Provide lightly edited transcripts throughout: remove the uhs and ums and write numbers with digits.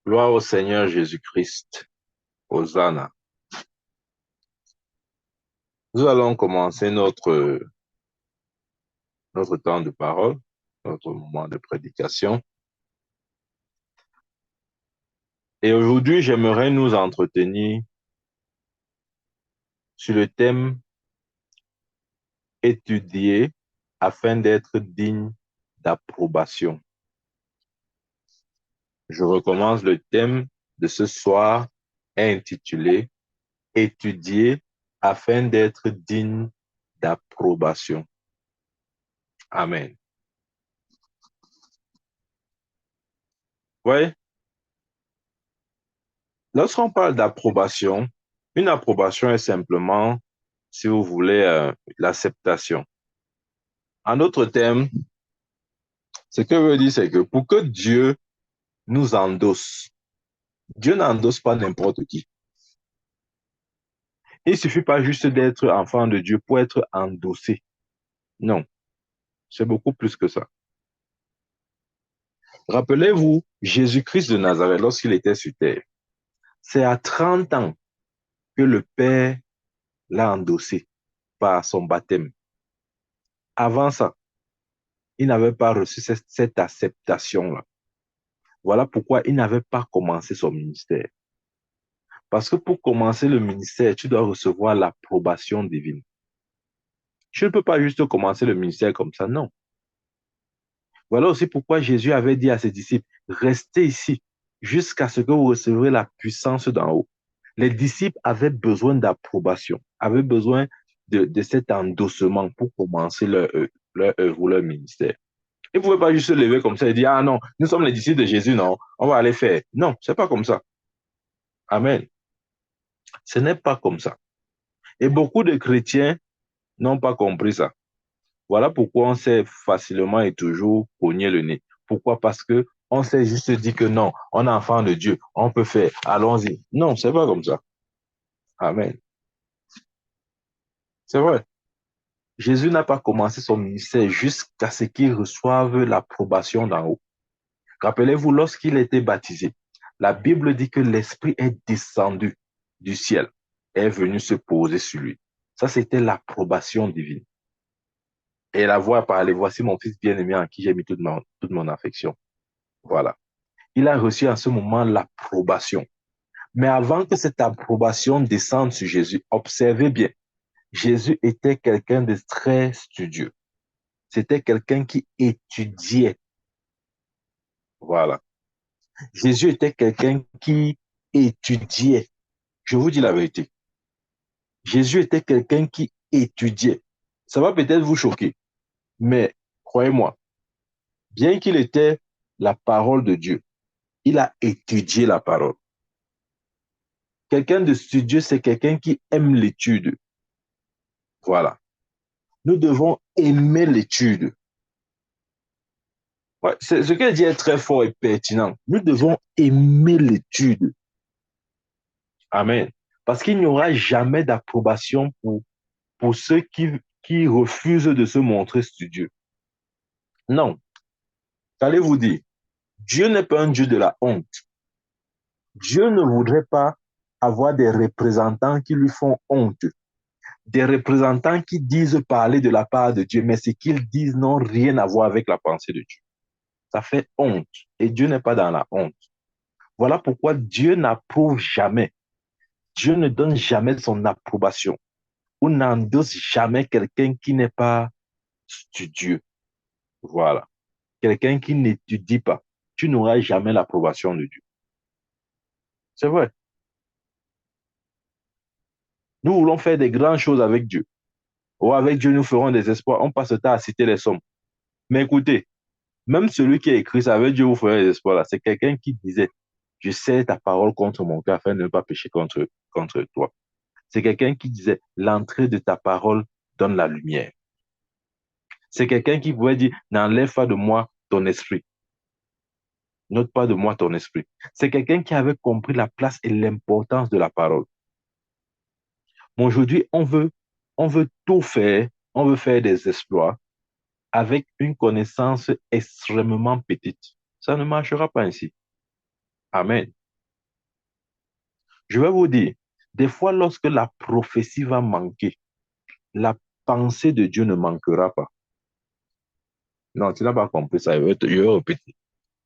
Gloire au Seigneur Jésus-Christ. Hosanna. Nous allons commencer notre temps de parole, notre moment de prédication. Et aujourd'hui, j'aimerais nous entretenir sur le thème étudier afin d'être digne d'approbation. Je recommence le thème de ce soir est intitulé étudier afin d'être digne d'approbation. Amen. Oui, lorsqu'on parle d'approbation, une approbation est simplement, si vous voulez, l'acceptation. En d'autres termes, ce que veut dire, c'est que pour que Dieu nous endosse, Dieu n'endosse pas n'importe qui. Il ne suffit pas juste d'être enfant de Dieu pour être endossé. Non, c'est beaucoup plus que ça. Rappelez-vous, Jésus-Christ de Nazareth, lorsqu'il était sur terre, c'est à 30 ans que le Père l'a endossé par son baptême. Avant ça, il n'avait pas reçu cette acceptation-là. Voilà pourquoi il n'avait pas commencé son ministère. Parce que pour commencer le ministère, tu dois recevoir l'approbation divine. Tu ne peux pas juste commencer le ministère comme ça, non. Voilà aussi pourquoi Jésus avait dit à ses disciples, restez ici jusqu'à ce que vous recevrez la puissance d'en haut. Les disciples avaient besoin d'approbation, avaient besoin de cet endossement pour commencer leur œuvre ou leur ministère. Ils ne pouvaient pas juste se lever comme ça et dire, ah non, nous sommes les disciples de Jésus, non, on va aller faire. Non, c'est pas comme ça. Amen. Ce n'est pas comme ça. Et beaucoup de chrétiens n'ont pas compris ça. Voilà pourquoi on s'est facilement et toujours cogné le nez. Pourquoi? Parce que on s'est juste dit que non, on est enfant de Dieu, on peut faire, allons-y. Non, c'est pas comme ça. Amen. C'est vrai. Jésus n'a pas commencé son ministère jusqu'à ce qu'il reçoive l'approbation d'en haut. Rappelez-vous, lorsqu'il était baptisé, la Bible dit que l'Esprit est descendu du ciel et est venu se poser sur lui. Ça, c'était l'approbation divine. Et la voix a parlé, voici mon fils bien-aimé en qui j'ai mis toute mon affection. Voilà. Il a reçu en ce moment l'approbation. Mais avant que cette approbation descende sur Jésus, observez bien, Jésus était quelqu'un de très studieux. C'était quelqu'un qui étudiait. Voilà. Jésus était quelqu'un qui étudiait. Je vous dis la vérité. Jésus était quelqu'un qui étudiait. Ça va peut-être vous choquer, mais croyez-moi, bien qu'il était la parole de Dieu, il a étudié la parole. Quelqu'un de studieux, c'est quelqu'un qui aime l'étude. Voilà. Nous devons aimer l'étude. Ouais, ce qu'elle dit est très fort et pertinent. Nous devons aimer l'étude. Amen. Parce qu'il n'y aura jamais d'approbation pour ceux qui refusent de se montrer studieux. Non. Qu'allez-vous dire? Dieu n'est pas un Dieu de la honte. Dieu ne voudrait pas avoir des représentants qui lui font honte. Des représentants qui disent parler de la part de Dieu, mais ce qu'ils disent n'a rien à voir avec la pensée de Dieu. Ça fait honte. Et Dieu n'est pas dans la honte. Voilà pourquoi Dieu n'approuve jamais. Dieu ne donne jamais son approbation. Ou n'endosse jamais quelqu'un qui n'est pas studieux. Voilà. Quelqu'un qui n'étudie pas. Tu n'auras jamais l'approbation de Dieu. C'est vrai. Nous voulons faire des grandes choses avec Dieu. Ou avec Dieu, nous ferons des espoirs. On passe le temps à citer les sommes. Mais écoutez, même celui qui a écrit ça, avec Dieu, vous ferez des espoirs là. C'est quelqu'un qui disait, je sais ta parole contre mon cœur afin de ne pas pécher contre toi. C'est quelqu'un qui disait, l'entrée de ta parole donne la lumière. C'est quelqu'un qui pouvait dire, n'enlève pas de moi ton esprit. N'ôte pas de moi ton esprit. C'est quelqu'un qui avait compris la place et l'importance de la parole. Mais aujourd'hui, on veut tout faire. On veut faire des exploits avec une connaissance extrêmement petite. Ça ne marchera pas ainsi. Amen. Je vais vous dire, des fois, lorsque la prophétie va manquer, la pensée de Dieu ne manquera pas. Non, tu n'as pas compris ça. Je vais répéter.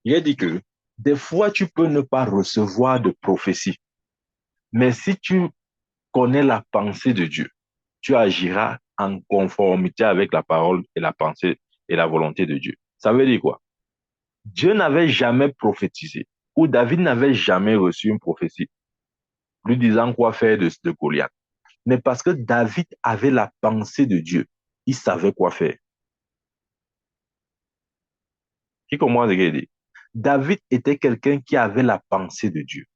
Il a dit que des fois, tu peux ne pas recevoir de prophétie. Mais si tu connais la pensée de Dieu, tu agiras en conformité avec la parole et la pensée et la volonté de Dieu. Ça veut dire quoi? Dieu n'avait jamais prophétisé ou David n'avait jamais reçu une prophétie lui disant quoi faire de Goliath. Mais parce que David avait la pensée de Dieu, il savait quoi faire. Qui comprend ce qu'il dit? David était quelqu'un qui avait la pensée de Dieu.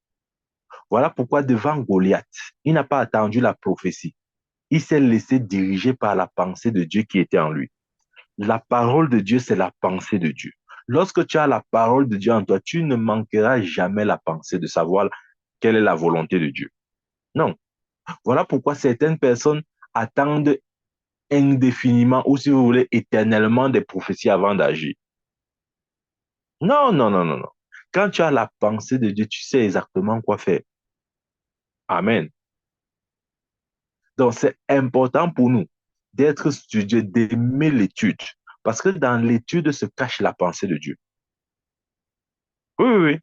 Voilà pourquoi devant Goliath, il n'a pas attendu la prophétie. Il s'est laissé diriger par la pensée de Dieu qui était en lui. La parole de Dieu, c'est la pensée de Dieu. Lorsque tu as la parole de Dieu en toi, tu ne manqueras jamais la pensée de savoir quelle est la volonté de Dieu. Non. Voilà pourquoi certaines personnes attendent indéfiniment ou, si vous voulez, éternellement des prophéties avant d'agir. Non, non, non, non, non. Quand tu as la pensée de Dieu, tu sais exactement quoi faire. Amen. Donc, c'est important pour nous d'être studieux, d'aimer l'étude. Parce que dans l'étude se cache la pensée de Dieu. Oui, oui, oui.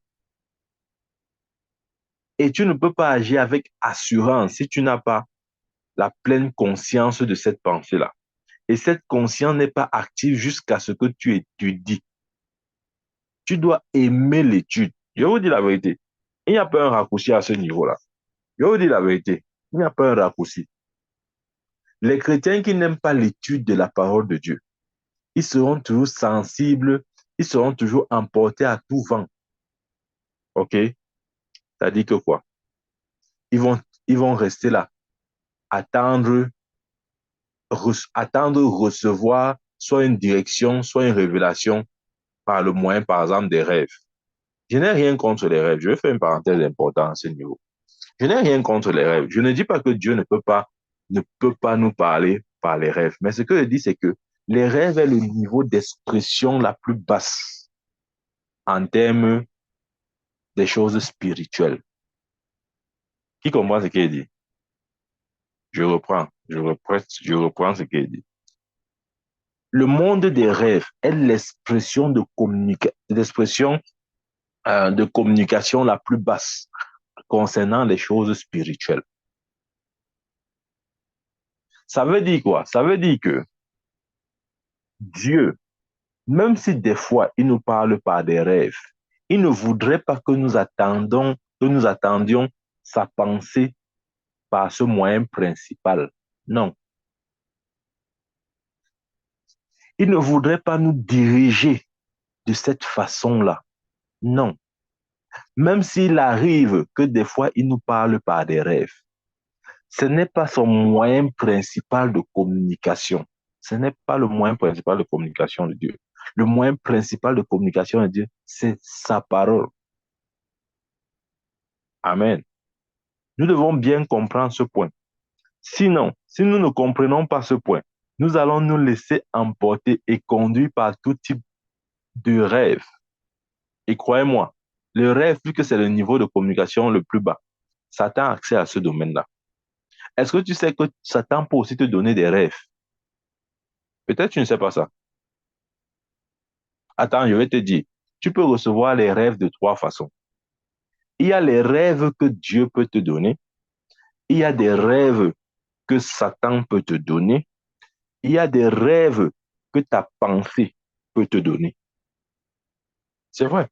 Et tu ne peux pas agir avec assurance si tu n'as pas la pleine conscience de cette pensée-là. Et cette conscience n'est pas active jusqu'à ce que tu étudies. Tu dois aimer l'étude. Je vous dis la vérité. Il n'y a pas un raccourci à ce niveau-là. Je vous dis la vérité. Il n'y a pas un raccourci. Les chrétiens qui n'aiment pas l'étude de la parole de Dieu, ils seront toujours sensibles, ils seront toujours emportés à tout vent. OK? C'est-à-dire que quoi? Ils vont, ils vont rester là, attendre, attendre recevoir soit une direction, soit une révélation par le moyen, par exemple, des rêves. Je n'ai rien contre les rêves. Je vais faire une parenthèse importante à ce niveau. Je n'ai rien contre les rêves. Je ne dis pas que Dieu ne peut pas nous parler par les rêves. Mais ce que je dis, c'est que les rêves est le niveau d'expression la plus basse en termes des choses spirituelles. Qui comprend ce qu'il dit? Je reprends ce qu'il dit. Le monde des rêves est l'expression de communication la plus basse concernant les choses spirituelles. Ça veut dire quoi? Ça veut dire que Dieu, même si des fois il nous parle par des rêves, il ne voudrait pas que nous attendions sa pensée par ce moyen principal. Non. Il ne voudrait pas nous diriger de cette façon-là. Non. Même s'il arrive que des fois il nous parle par des rêves, ce n'est pas son moyen principal de communication. Ce n'est pas le moyen principal de communication de Dieu. Le moyen principal de communication de Dieu, c'est sa parole. Amen. Nous devons bien comprendre ce point. Sinon, si nous ne comprenons pas ce point, nous allons nous laisser emporter et conduire par tout type de rêve. Et croyez-moi, le rêve, vu que c'est le niveau de communication le plus bas, Satan a accès à ce domaine-là. Est-ce que tu sais que Satan peut aussi te donner des rêves? Peut-être tu ne sais pas ça. Attends, je vais te dire. Tu peux recevoir les rêves de trois façons. Il y a les rêves que Dieu peut te donner. Il y a des rêves que Satan peut te donner. Il y a des rêves que ta pensée peut te donner. C'est vrai.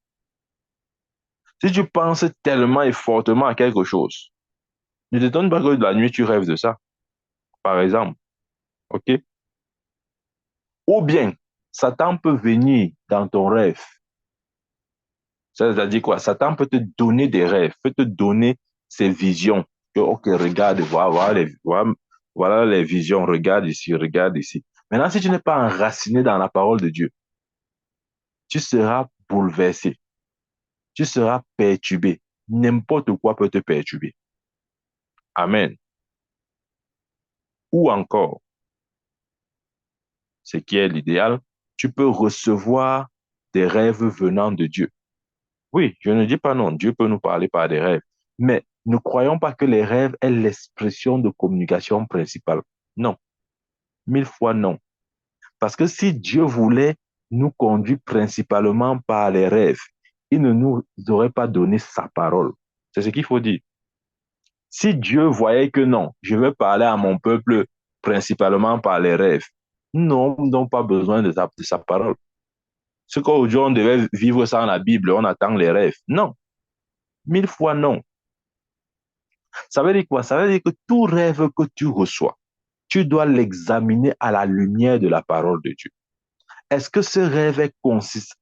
Si tu penses tellement et fortement à quelque chose, ne te donne pas que de la nuit, tu rêves de ça, par exemple. OK? Ou bien, Satan peut venir dans ton rêve. C'est-à-dire quoi? Satan peut te donner des rêves, peut te donner ses visions. Que, OK, regarde, voilà les visions, regarde ici, regarde ici. Maintenant, si tu n'es pas enraciné dans la parole de Dieu, tu seras bouleversé, tu seras perturbé. N'importe quoi peut te perturber. Amen. Ou encore, ce qui est l'idéal, tu peux recevoir des rêves venant de Dieu. Oui, je ne dis pas non. Dieu peut nous parler par des rêves. Mais ne croyons pas que les rêves est l'expression de communication principale. Non, mille fois non. Parce que si Dieu voulait nous conduire principalement par les rêves, il ne nous aurait pas donné sa parole. C'est ce qu'il faut dire. Si Dieu voyait que non, je vais parler à mon peuple principalement par les rêves, non, nous n'avons pas besoin de sa parole. Ce qu'aujourd'hui on devait vivre sans la Bible, on attend les rêves. Non, mille fois non. Ça veut dire quoi? Ça veut dire que tout rêve que tu reçois, tu dois l'examiner à la lumière de la parole de Dieu. Est-ce que ce rêve est consistant?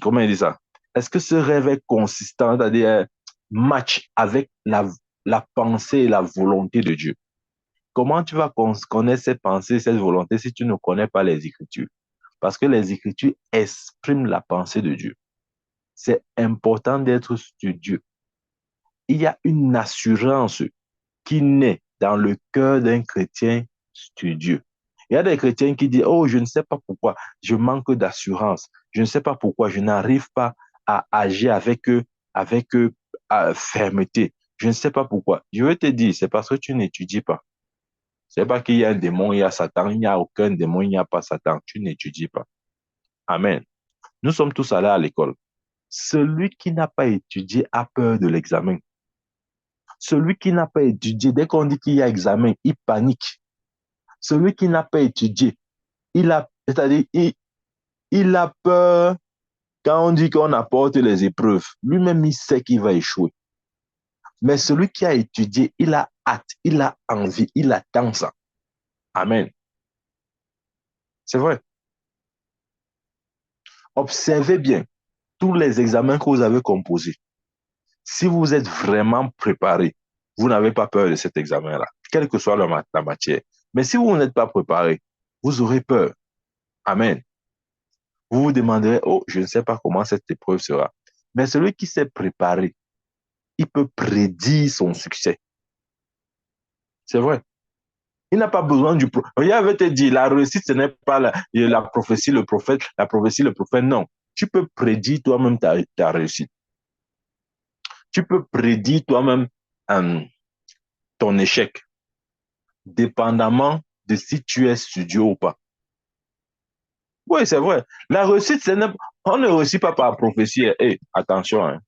Comment il dit ça? Est-ce que ce rêve est consistant, c'est-à-dire match avec la pensée et la volonté de Dieu? Comment tu vas connaître cette pensée, cette volonté si tu ne connais pas les Écritures? Parce que les Écritures expriment la pensée de Dieu. C'est important d'être studieux. Il y a une assurance qui naît dans le cœur d'un chrétien studieux. Il y a des chrétiens qui disent, oh, je ne sais pas pourquoi, je manque d'assurance. Je ne sais pas pourquoi, je n'arrive pas à agir avec fermeté. Je ne sais pas pourquoi. Je vais te dire, c'est parce que tu n'étudies pas. C'est pas qu'il y a un démon, il y a Satan. Il n'y a aucun démon, il n'y a pas Satan. Tu n'étudies pas. Amen. Nous sommes tous allés à l'école. Celui qui n'a pas étudié a peur de l'examen. Celui qui n'a pas étudié, dès qu'on dit qu'il y a examen, il panique. Celui qui n'a pas étudié, c'est-à-dire, il a peur quand on dit qu'on apporte les épreuves. Lui-même, il sait qu'il va échouer. Mais celui qui a étudié, il a hâte, il a envie, il attend ça. Amen. C'est vrai. Observez bien tous les examens que vous avez composés. Si vous êtes vraiment préparé, vous n'avez pas peur de cet examen-là, quelle que soit la matière. Mais si vous n'êtes pas préparé, vous aurez peur. Amen. Vous vous demanderez, oh, je ne sais pas comment cette épreuve sera. Mais celui qui s'est préparé, il peut prédire son succès. C'est vrai. Il n'a pas besoin du... Il avait te dit, la réussite, ce n'est pas la prophétie, le prophète, la prophétie, le prophète. Non. Tu peux prédire toi-même ta réussite. Tu peux prédire toi-même euh, ton échec, dépendamment de si tu es studieux ou pas. Oui, c'est vrai. La réussite, on ne réussit pas par prophétie. Hey, attention, hein.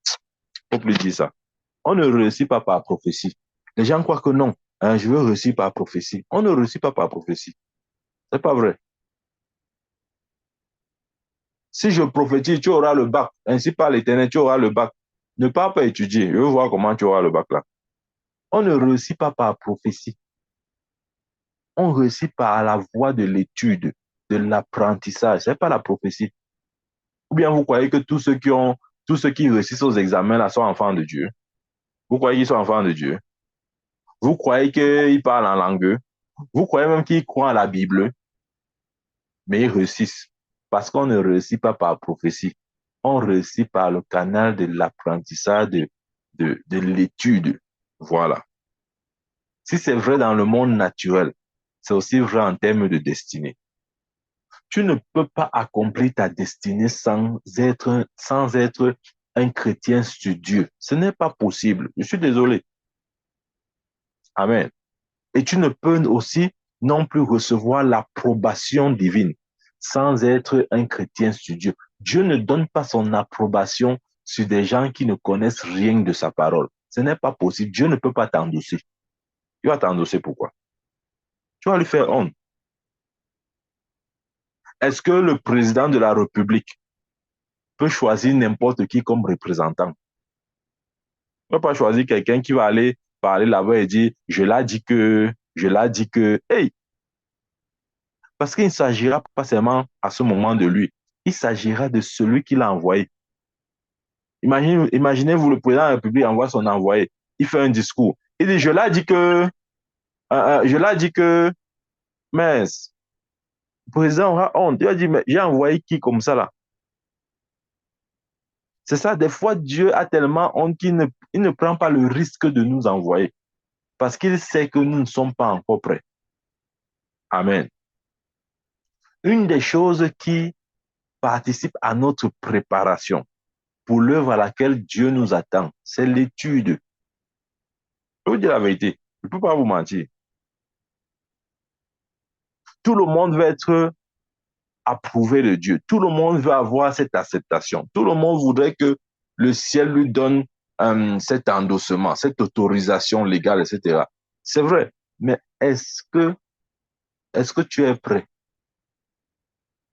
Faut plus dire ça. On ne réussit pas par prophétie. Les gens croient que non, hein, je veux réussir par prophétie. On ne réussit pas par prophétie. C'est pas vrai. Si je prophétise, tu auras le bac. Ainsi par l'Éternel, tu auras le bac. Ne pars pas étudier. Je veux voir comment tu auras le bac là. On ne réussit pas par prophétie. On réussit par la voie de l'étude, de l'apprentissage. C'est pas la prophétie. Ou bien vous croyez que tous ceux qui réussissent aux examens là sont enfants de Dieu. Vous croyez qu'ils sont enfants de Dieu. Vous croyez qu'ils parlent en langue. Vous croyez même qu'ils croient à la Bible. Mais ils réussissent. Parce qu'on ne réussit pas par prophétie. On réussit par le canal de l'apprentissage, de l'étude. Voilà. Si c'est vrai dans le monde naturel, c'est aussi vrai en termes de destinée. Tu ne peux pas accomplir ta destinée sans être un chrétien studieux. Ce n'est pas possible. Je suis désolé. Amen. Et tu ne peux aussi non plus recevoir l'approbation divine sans être un chrétien studieux. Dieu ne donne pas son approbation sur des gens qui ne connaissent rien de sa parole. Ce n'est pas possible. Dieu ne peut pas t'endosser. Tu vas t'endosser pourquoi? Tu vas lui faire honte. Est-ce que le président de la République peut choisir n'importe qui comme représentant? Il ne peut pas choisir quelqu'un qui va aller parler là-bas et dire, je l'ai dit que, hey, parce qu'il ne s'agira pas seulement à ce moment de lui, il s'agira de celui qui l'a envoyé. Imaginez-vous, le président de la République envoie son envoyé, il fait un discours. Il dit, je l'ai dit que, mais le président aura honte. Il a dit, mais j'ai envoyé qui comme ça là? C'est ça, des fois, Dieu a tellement honte il ne prend pas le risque de nous envoyer parce qu'il sait que nous ne sommes pas encore prêts. Amen. Une des choses qui participe à notre préparation pour l'œuvre à laquelle Dieu nous attend. C'est l'étude. Je vais vous dire la vérité. Je ne peux pas vous mentir. Tout le monde veut être approuvé de Dieu. Tout le monde veut avoir cette acceptation. Tout le monde voudrait que le ciel lui donne cet endossement, cette autorisation légale, etc. C'est vrai. Mais est-ce que tu es prêt?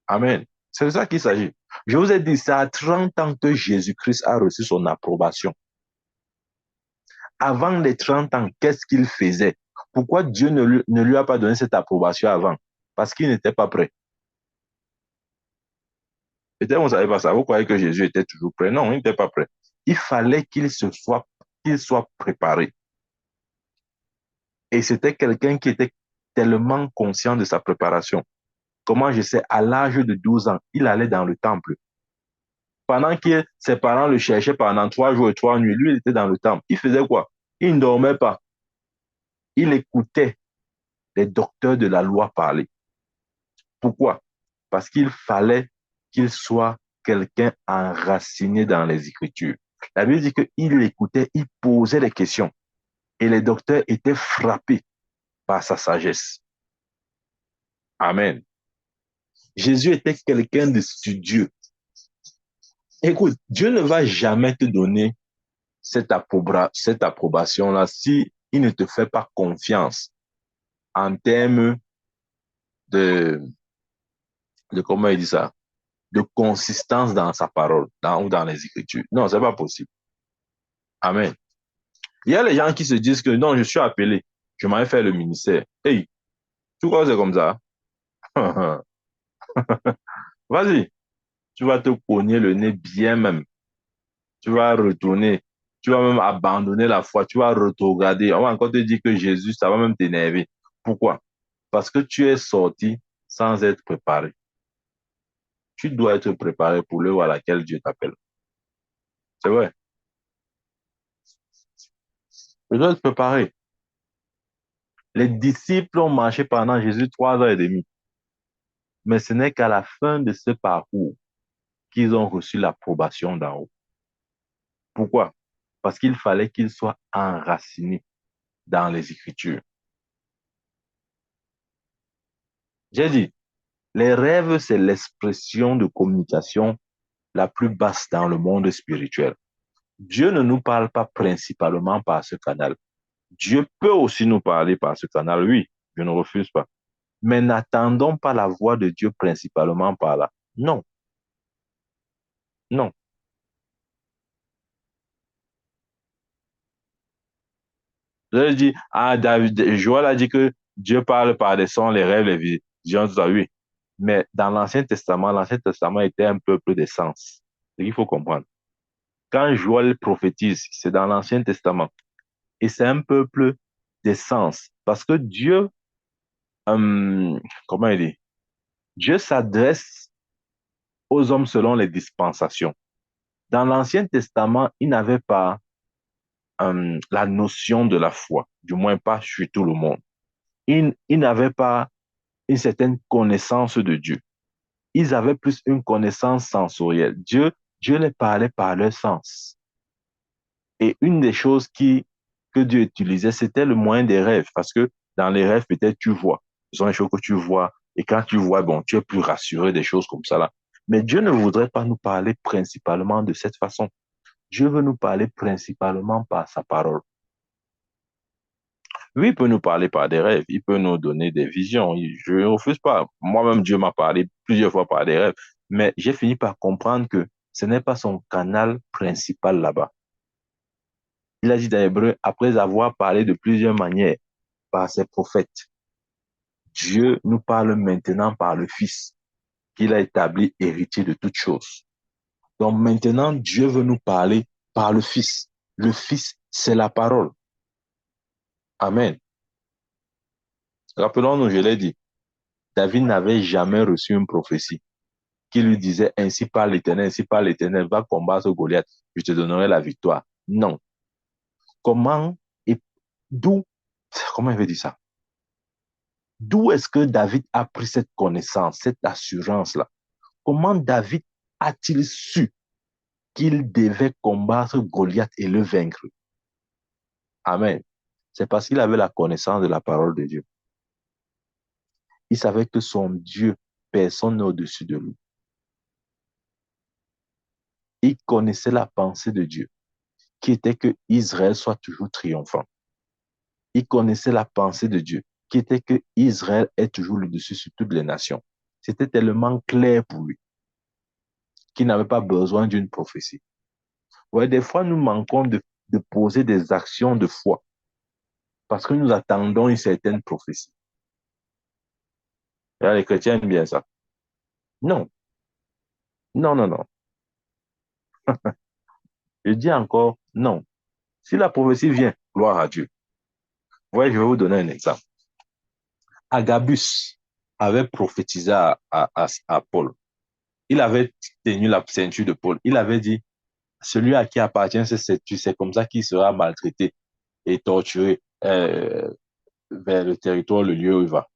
Amen. C'est de ça qu'il s'agit. Je vous ai dit, c'est à 30 ans que Jésus-Christ a reçu son approbation. Avant les 30 ans, qu'est-ce qu'il faisait? Pourquoi Dieu ne lui a pas donné cette approbation avant? Parce qu'il n'était pas prêt. Peut-être vous ne savez pas ça. Vous croyez que Jésus était toujours prêt? Non, il n'était pas prêt. Il fallait qu'il soit préparé. Et c'était quelqu'un qui était tellement conscient de sa préparation. Comment je sais, à l'âge de 12 ans, il allait dans le temple. Pendant que ses parents le cherchaient pendant 3 jours et 3 nuits, lui, il était dans le temple. Il faisait quoi? Il ne dormait pas. Il écoutait les docteurs de la loi parler. Pourquoi? Parce qu'il fallait qu'il soit quelqu'un enraciné dans les Écritures. La Bible dit qu'il écoutait, il posait des questions. Et les docteurs étaient frappés par sa sagesse. Amen. Jésus était quelqu'un de studieux. Écoute, Dieu ne va jamais te donner cette approbation-là si il ne te fait pas confiance en termes de, comment il dit ça, de consistance dans sa parole, ou dans les Écritures. Non, c'est pas possible. Amen. Il y a les gens qui se disent que non, je suis appelé, je m'en vais faire le ministère. Hey, tu crois que c'est comme ça? Vas-y, tu vas te cogner le nez bien même. Tu vas retourner, tu vas même abandonner la foi, tu vas regarder. On va encore te dire que Jésus, ça va même t'énerver. Pourquoi? Parce que tu es sorti sans être préparé. Tu dois être préparé pour l'œuvre à laquelle Dieu t'appelle. C'est vrai. Tu dois être préparé. Les disciples ont marché pendant Jésus 3 ans et demi. Mais ce n'est qu'à la fin de ce parcours qu'ils ont reçu l'approbation d'en haut. Pourquoi? Parce qu'il fallait qu'ils soient enracinés dans les Écritures. J'ai dit, les rêves, c'est l'expression de communication la plus basse dans le monde spirituel. Dieu ne nous parle pas principalement par ce canal. Dieu peut aussi nous parler par ce canal, oui, je ne refuse pas. Mais n'attendons pas la voix de Dieu principalement par là. Non, non. Je dis, ah, Joël a dit que Dieu parle par des sons, les rêves, les visions, tout ça, oui. Mais dans l'Ancien Testament était un peuple de sens. C'est ce qu'il faut comprendre. Quand Joël prophétise, c'est dans l'Ancien Testament. Et c'est un peuple d'essence. Parce que Dieu, comment il dit? Dieu s'adresse aux hommes selon les dispensations. Dans l'Ancien Testament, il n'avait pas la notion de la foi, du moins pas sur tout le monde. Il n'avait pas une certaine connaissance de Dieu. Ils avaient plus une connaissance sensorielle. Dieu les parlait par leur sens. Et une des choses que Dieu utilisait, c'était le moyen des rêves. Parce que dans les rêves, peut-être tu vois. Ce sont des choses que tu vois. Et quand tu vois, bon, tu es plus rassuré des choses comme ça là. Mais Dieu ne voudrait pas nous parler principalement de cette façon. Dieu veut nous parler principalement par sa parole. Oui, il peut nous parler par des rêves. Il peut nous donner des visions. Je ne refuse pas. Moi-même, Dieu m'a parlé plusieurs fois par des rêves. Mais j'ai fini par comprendre que ce n'est pas son canal principal là-bas. Il a dit dans Hébreu, après avoir parlé de plusieurs manières par ses prophètes, Dieu nous parle maintenant par le Fils, qu'il a établi héritier de toutes choses. Donc maintenant, Dieu veut nous parler par le Fils. Le Fils, c'est la parole. Amen. Rappelons-nous, je l'ai dit, David n'avait jamais reçu une prophétie qui lui disait, ainsi par l'Éternel, va combattre Goliath, je te donnerai la victoire. Non. Comment et d'où, comment il veut dire ça? D'où est-ce que David a pris cette connaissance, cette assurance-là? Comment David a-t-il su qu'il devait combattre Goliath et le vaincre. Amen. C'est parce qu'il avait la connaissance de la parole de Dieu. Il savait que son Dieu, personne n'est au-dessus de lui. Il connaissait la pensée de Dieu, qui était que Israël soit toujours triomphant. Il connaissait la pensée de Dieu, qui était que Israël est toujours le dessus sur toutes les nations. C'était tellement clair pour lui qu'il n'avait pas besoin d'une prophétie. Ouais, des fois, nous manquons de poser des actions de foi parce que nous attendons une certaine prophétie. Et là, les chrétiens aiment bien ça. Non, non, non, non. Je dis encore non. Si la prophétie vient, gloire à Dieu. Ouais, je vais vous donner un exemple. Agabus avait prophétisé à Paul. Il avait tenu la ceinture de Paul. Il avait dit, celui à qui appartient cette ceinture, c'est comme ça qu'il sera maltraité et torturé vers le territoire, le lieu où il va.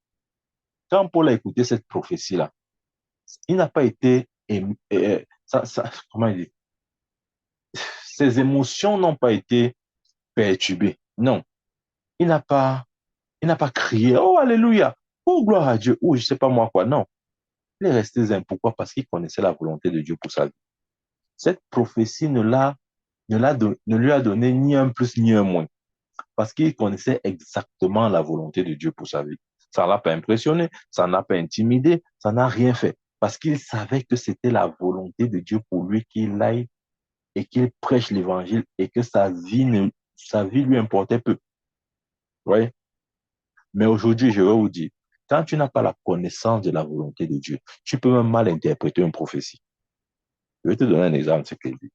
Quand Paul a écouté cette prophétie-là, il n'a pas été comment il dit, ses émotions n'ont pas été perturbées. Non, il n'a pas, il n'a pas crié, oh alléluia, oh gloire à Dieu, ou je sais pas moi quoi. Non, il est resté zen. Pourquoi? Parce qu'il connaissait la volonté de Dieu pour sa vie. Cette prophétie ne lui a donné ni un plus ni un moins, parce qu'il connaissait exactement la volonté de Dieu pour sa vie. Ça ne l'a pas impressionné, ça n'a pas intimidé, ça n'a rien fait, parce qu'il savait que c'était la volonté de Dieu pour lui qu'il aille et qu'il prêche l'évangile et que sa vie lui importait peu. Ouais. Mais aujourd'hui, je vais vous dire, quand tu n'as pas la connaissance de la volonté de Dieu, tu peux même mal interpréter une prophétie. Je vais te donner un exemple de ce qu'il dit.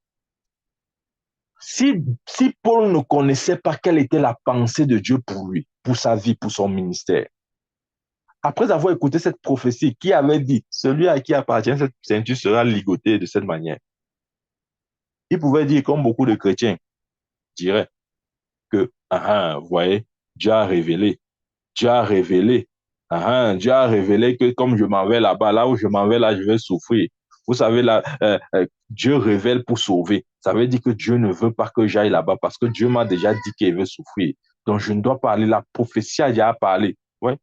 Si Paul ne connaissait pas quelle était la pensée de Dieu pour lui, pour sa vie, pour son ministère, après avoir écouté cette prophétie qui avait dit, celui à qui appartient cette ceinture sera ligoté de cette manière, il pouvait dire, comme beaucoup de chrétiens diraient, que, vous voyez, Dieu a révélé, Dieu a révélé, Dieu a révélé que comme je m'en vais là-bas, là où je m'en vais, là, je vais souffrir. Vous savez, là, Dieu révèle pour sauver. Ça veut dire que Dieu ne veut pas que j'aille là-bas parce que Dieu m'a déjà dit qu'il veut souffrir. Donc, je ne dois pas aller. La prophétie a déjà parlé. Ouais.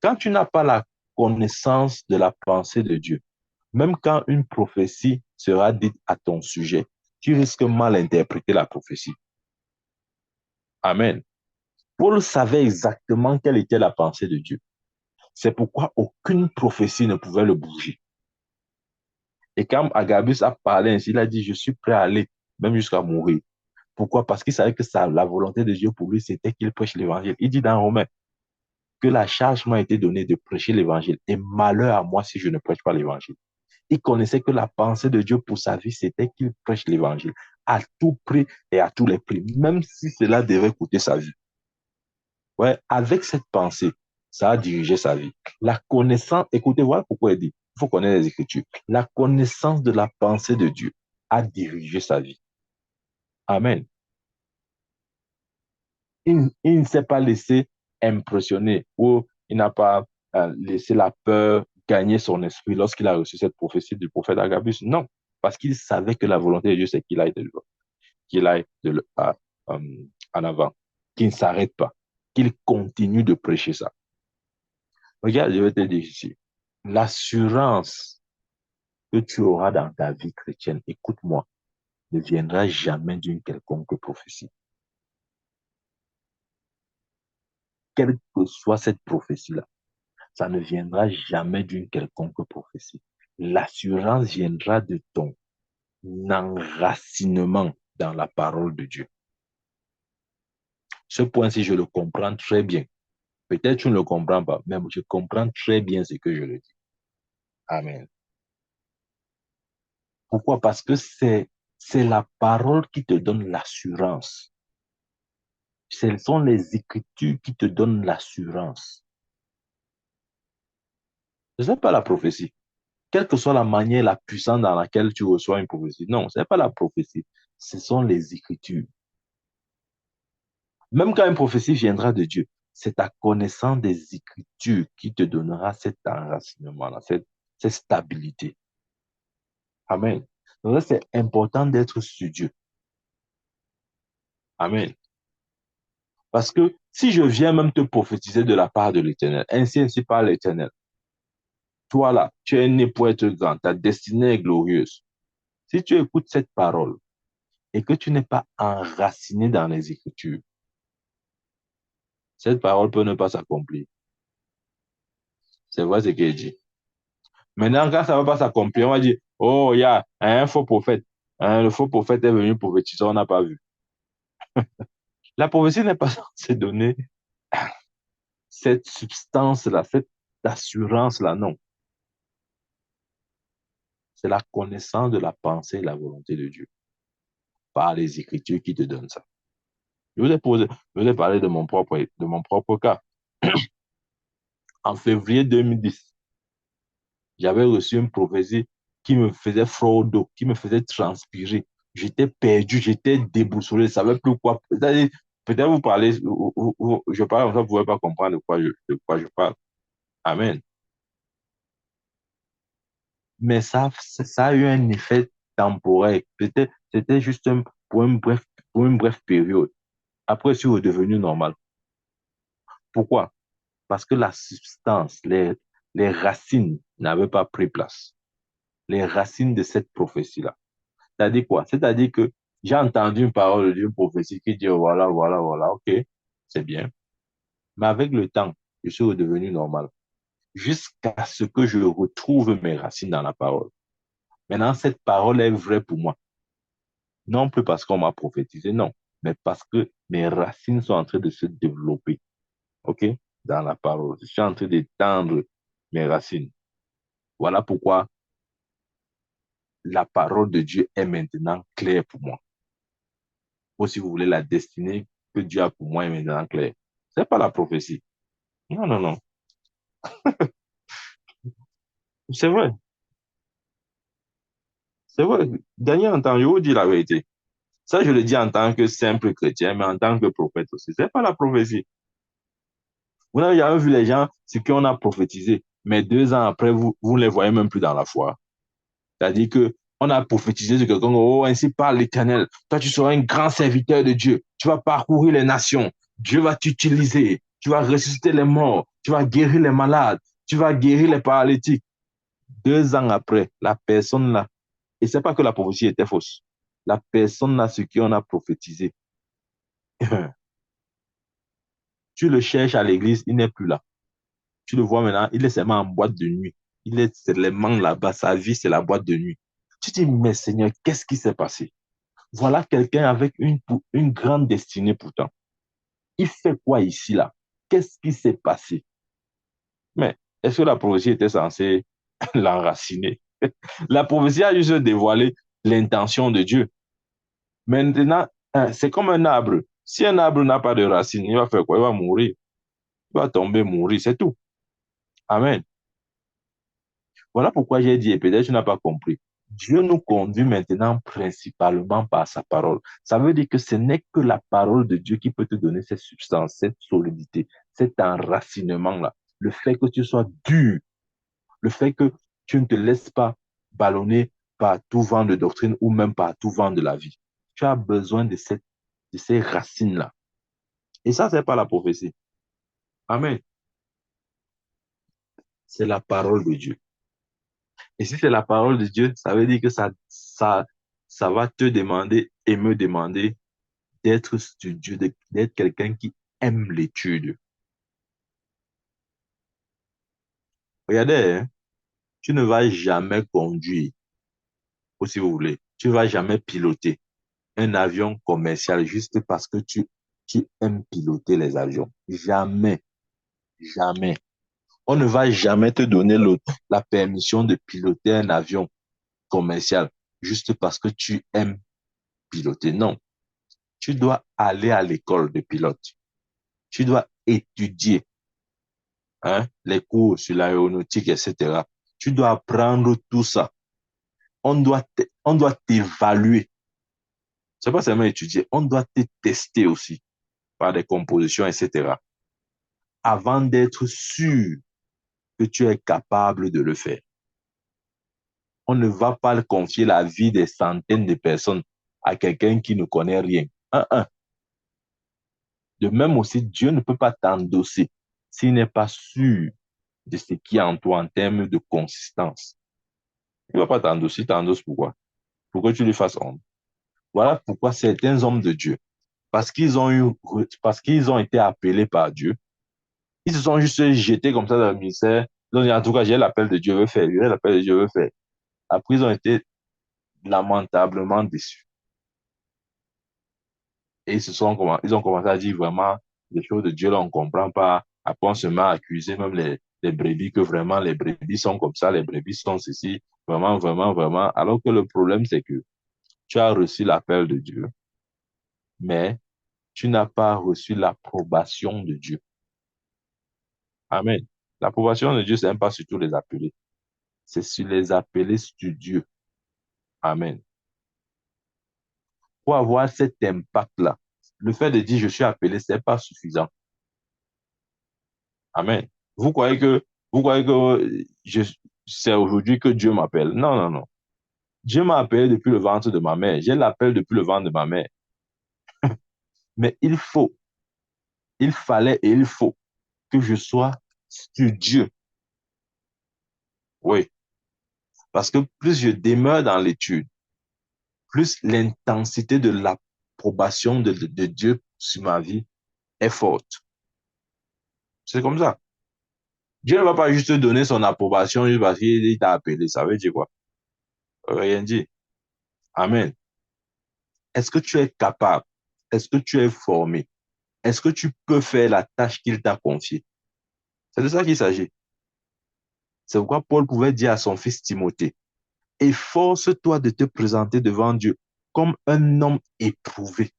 Quand tu n'as pas la connaissance de la pensée de Dieu, même quand une prophétie sera dite à ton sujet, tu risques mal d'interpréter la prophétie. Amen. Paul savait exactement quelle était la pensée de Dieu. C'est pourquoi aucune prophétie ne pouvait le bouger. Et quand Agabus a parlé ainsi, il a dit, je suis prêt à aller, même jusqu'à mourir. Pourquoi? Parce qu'il savait que la volonté de Dieu pour lui, c'était qu'il prêche l'évangile. Il dit dans Romains que la charge m'a été donnée de prêcher l'évangile. Et malheur à moi si je ne prêche pas l'évangile. Il connaissait que la pensée de Dieu pour sa vie, c'était qu'il prêche l'évangile à tout prix et à tous les prix, même si cela devait coûter sa vie. Ouais, avec cette pensée, ça a dirigé sa vie. La connaissance, écoutez, voilà pourquoi il dit, il faut connaître les Écritures. La connaissance de la pensée de Dieu a dirigé sa vie. Amen. Il ne s'est pas laissé impressionner ou il n'a pas laissé la peur gagner son esprit lorsqu'il a reçu cette prophétie du prophète Agabus. Non, parce qu'il savait que la volonté de Dieu, c'est qu'il aille euh, en avant, qu'il ne s'arrête pas, qu'il continue de prêcher ça. Regarde, je vais te dire ici, l'assurance que tu auras dans ta vie chrétienne, écoute-moi, ne viendra jamais d'une quelconque prophétie. Quelle que soit cette prophétie-là, ça ne viendra jamais d'une quelconque prophétie. L'assurance viendra de ton enracinement dans la parole de Dieu. Ce point-ci, je le comprends très bien. Peut-être tu ne le comprends pas, mais je comprends très bien ce que je le dis. Amen. Pourquoi? Parce que c'est la parole qui te donne l'assurance. Ce sont les Écritures qui te donnent l'assurance. Ce n'est pas la prophétie. Quelle que soit la manière, la puissance dans laquelle tu reçois une prophétie. Non, ce n'est pas la prophétie. Ce sont les Écritures. Même quand une prophétie viendra de Dieu, c'est ta connaissance des Écritures qui te donnera cet enracinement-là, cette stabilité. Amen. Donc, c'est important d'être studieux. Amen. Parce que si je viens même te prophétiser de la part de l'Éternel, ainsi par l'Éternel, toi là, tu es né pour être grand, ta destinée est glorieuse. Si tu écoutes cette parole et que tu n'es pas enraciné dans les Écritures, cette parole peut ne pas s'accomplir. C'est vrai ce qu'il dit. Maintenant, quand ça ne va pas s'accomplir, on va dire, oh, il y a un faux prophète. Hein, le faux prophète est venu prophétiser, on n'a pas vu. La prophétie n'est pas censée donner cette substance-là, cette assurance-là, non. C'est la connaissance de la pensée et la volonté de Dieu par les Écritures qui te donnent ça. Je vous ai parlé de mon propre cas. En février 2010, j'avais reçu une prophétie qui me faisait froid au dos, qui me faisait transpirer. J'étais perdu, j'étais déboussolé, je ne savais plus quoi. Peut-être vous parlez, je parle comme ça, vous ne pouvez pas comprendre de quoi je parle. Amen. Mais ça a eu un effet temporaire. Peut-être c'était juste pour une brève période. Après, je suis redevenu normal. Pourquoi? Parce que la substance, les racines n'avaient pas pris place. Les racines de cette prophétie-là. C'est-à-dire quoi? C'est-à-dire que j'ai entendu une parole d'une prophétie qui dit, oh, voilà, voilà, voilà, ok, c'est bien. Mais avec le temps, je suis redevenu normal. Jusqu'à ce que je retrouve mes racines dans la parole. Maintenant, cette parole est vraie pour moi. Non plus parce qu'on m'a prophétisé, non, mais parce que mes racines sont en train de se développer, ok, dans la parole. Je suis en train d'étendre mes racines. Voilà pourquoi la parole de Dieu est maintenant claire pour moi. Ou si vous voulez, la destinée que Dieu a pour moi est maintenant claire. C'est pas la prophétie. Non, non, non. C'est vrai. C'est vrai. Daniel entend, je vous dis la vérité. Ça, je le dis en tant que simple chrétien, mais en tant que prophète aussi. C'est pas la prophétie. Vous n'avez jamais vu les gens, ce qu'on a prophétisé, mais 2 ans après, vous ne les voyez même plus dans la foi. C'est-à-dire que on a prophétisé de quelqu'un, oh, ainsi parle l'Éternel. Toi, tu seras un grand serviteur de Dieu. Tu vas parcourir les nations. Dieu va t'utiliser. Tu vas ressusciter les morts. Tu vas guérir les malades. Tu vas guérir les paralytiques. 2 ans après, la personne là, et c'est pas que la prophétie était fausse. La personne là, ce qu'on a prophétisé, tu le cherches à l'église, il n'est plus là. Tu le vois maintenant, il est seulement en boîte de nuit. Il est seulement là-bas. Sa vie, c'est la boîte de nuit. Tu te dis, mais Seigneur, qu'est-ce qui s'est passé? Voilà quelqu'un avec une grande destinée pourtant. Il fait quoi ici, là? Qu'est-ce qui s'est passé? Mais est-ce que la prophétie était censée l'enraciner? La prophétie a juste dévoilé l'intention de Dieu. Maintenant, hein, c'est comme un arbre. Si un arbre n'a pas de racines, il va faire quoi? Il va mourir. Il va tomber, mourir, c'est tout. Amen. Voilà pourquoi j'ai dit, et peut-être tu n'as pas compris. Dieu nous conduit maintenant principalement par sa parole. Ça veut dire que ce n'est que la parole de Dieu qui peut te donner cette substance, cette solidité, cet enracinement-là. Le fait que tu sois dur, le fait que tu ne te laisses pas ballonner par tout vent de doctrine ou même par tout vent de la vie. Tu as besoin de ces racines-là. Et ça, c'est pas la prophétie. Amen. C'est la parole de Dieu. Et si c'est la parole de Dieu, ça veut dire que ça va te demander et me demander d'être studieux, d'être quelqu'un qui aime l'étude. Regardez, hein, tu ne vas jamais conduire, ou si vous voulez, tu ne vas jamais piloter un avion commercial juste parce que tu aimes piloter les avions. Jamais, jamais. On ne va jamais te donner la permission de piloter un avion commercial juste parce que tu aimes piloter. Non. Tu dois aller à l'école de pilote. Tu dois étudier, hein, les cours sur l'aéronautique, etc. Tu dois apprendre tout ça. On doit t'évaluer. C'est pas seulement étudier, on doit te tester aussi par des compositions, etc. avant d'être sûr que tu es capable de le faire. On ne va pas confier la vie des centaines de personnes à quelqu'un qui ne connaît rien. Un. De même aussi, Dieu ne peut pas t'endosser s'il n'est pas sûr de ce qui est en toi en termes de consistance. Il ne va pas t'endosser, t'endosses pourquoi? Pour que tu lui fasses honte. Voilà pourquoi certains hommes de Dieu, parce qu'ils ont été appelés par Dieu, ils se sont juste jetés comme ça dans le ministère. Ils ont dit, en tout cas, j'ai l'appel de Dieu, veut faire. J'ai l'appel de Dieu, veut faire. Après, ils ont été lamentablement déçus. Et ils ont commencé à dire vraiment les choses de Dieu, là, on ne comprend pas. Après, on se met à accuser même les brebis, que vraiment les brebis sont comme ça, les brebis sont ceci, vraiment, vraiment, vraiment. Alors que le problème, c'est que tu as reçu l'appel de Dieu, mais tu n'as pas reçu l'approbation de Dieu. Amen. L'approbation de Dieu, c'est même pas sur tous les appelés. C'est sur les appelés sur Dieu. Amen. Pour avoir cet impact-là, le fait de dire je suis appelé, c'est pas suffisant. Amen. Vous croyez que, vous croyez que c'est aujourd'hui que Dieu m'appelle? Non, non, non. Dieu m'a appelé depuis le ventre de ma mère. J'ai l'appel depuis le ventre de ma mère. Mais il fallait et il faut que je sois sur Dieu. Oui. Parce que plus je demeure dans l'étude, plus l'intensité de l'approbation de Dieu sur ma vie est forte. C'est comme ça. Dieu ne va pas juste te donner son approbation juste parce qu'il t'a appelé. Ça veut dire quoi? Rien dit. Amen. Est-ce que tu es capable? Est-ce que tu es formé? Est-ce que tu peux faire la tâche qu'il t'a confiée? C'est de ça qu'il s'agit. C'est pourquoi Paul pouvait dire à son fils Timothée, efforce-toi de te présenter devant Dieu comme un homme éprouvé.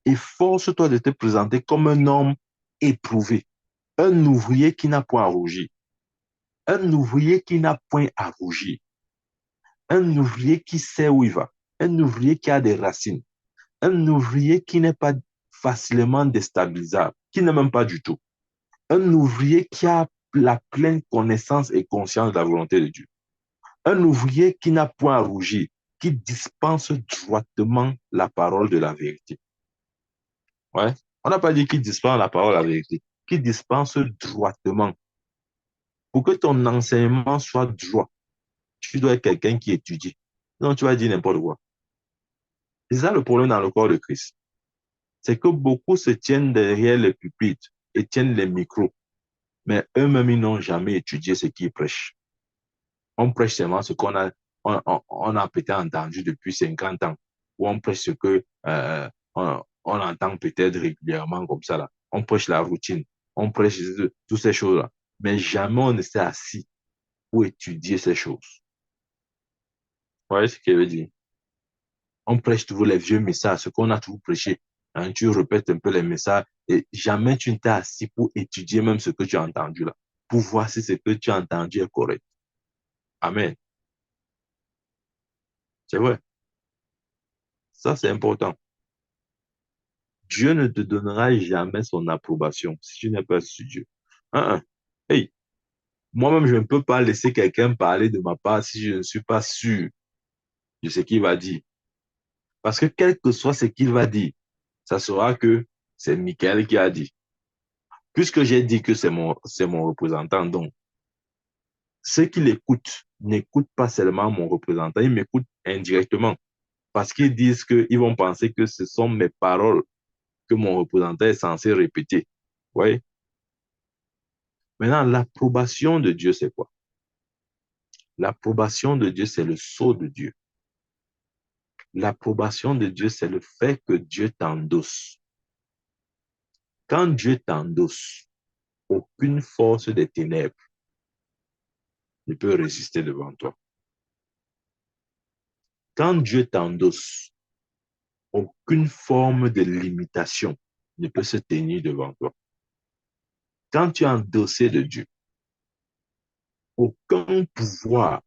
Efforce-toi de te présenter comme un homme éprouvé. Un ouvrier qui n'a point à rougir. Un ouvrier qui n'a point à rougir. Un ouvrier qui sait où il va. Un ouvrier qui a des racines. Un ouvrier qui n'est pas facilement déstabilisable, qui n'est même pas du tout. Un ouvrier qui a la pleine connaissance et conscience de la volonté de Dieu. Un ouvrier qui n'a point à rougir, qui dispense droitement la parole de la vérité. Ouais. On n'a pas dit qu'il dispense la parole de la vérité, qui dispense droitement. Pour que ton enseignement soit droit, tu dois être quelqu'un qui étudie. Non, tu vas dire n'importe quoi. C'est ça le problème dans le corps de Christ. C'est que beaucoup se tiennent derrière les pupitres et tiennent les micros, mais eux-mêmes, ils n'ont jamais étudié ce qu'ils prêchent. On prêche seulement ce on a peut-être entendu depuis 50 ans, ou on prêche ce que on entend peut-être régulièrement comme ça là. On prêche la routine, on prêche toutes ces choses-là, mais jamais on ne s'est assis pour étudier ces choses. Vous voyez ce que je veux dire? On prêche toujours les vieux messages, ce qu'on a toujours prêché. Hein, tu répètes un peu les messages et jamais tu ne t'es assis pour étudier même ce que tu as entendu là, pour voir si ce que tu as entendu est correct. Amen. C'est vrai. Ça, c'est important. Dieu ne te donnera jamais son approbation si tu n'es pas sur Dieu. Hein, hein. Hey, moi-même, je ne peux pas laisser quelqu'un parler de ma part si je ne suis pas sûr de ce qu'il va dire. Parce que quel que soit ce qu'il va dire, ça sera que c'est Michael qui a dit. Puisque j'ai dit que c'est mon représentant, donc ceux qui l'écoutent n'écoutent pas seulement mon représentant, ils m'écoutent indirectement. Parce qu'ils disent qu'ils vont penser que ce sont mes paroles que mon représentant est censé répéter. Vous voyez? Maintenant, l'approbation de Dieu, c'est quoi? L'approbation de Dieu, c'est le sceau de Dieu. L'approbation de Dieu, c'est le fait que Dieu t'endosse. Quand Dieu t'endosse, aucune force des ténèbres ne peut résister devant toi. Quand Dieu t'endosse, aucune forme de limitation ne peut se tenir devant toi. Quand tu es endossé de Dieu, aucun pouvoir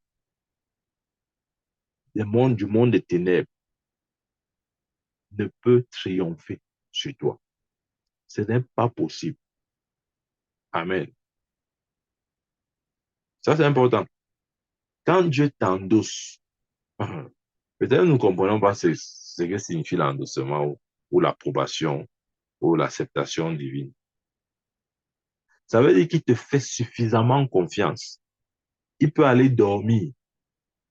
du monde des ténèbres ne peut triompher sur toi. Ce n'est pas possible. Amen. Ça, c'est important. Quand Dieu t'endosse, peut-être nous ne comprenons pas ce que signifie l'endossement ou l'approbation ou l'acceptation divine. Ça veut dire qu'il te fait suffisamment confiance. Il peut aller dormir.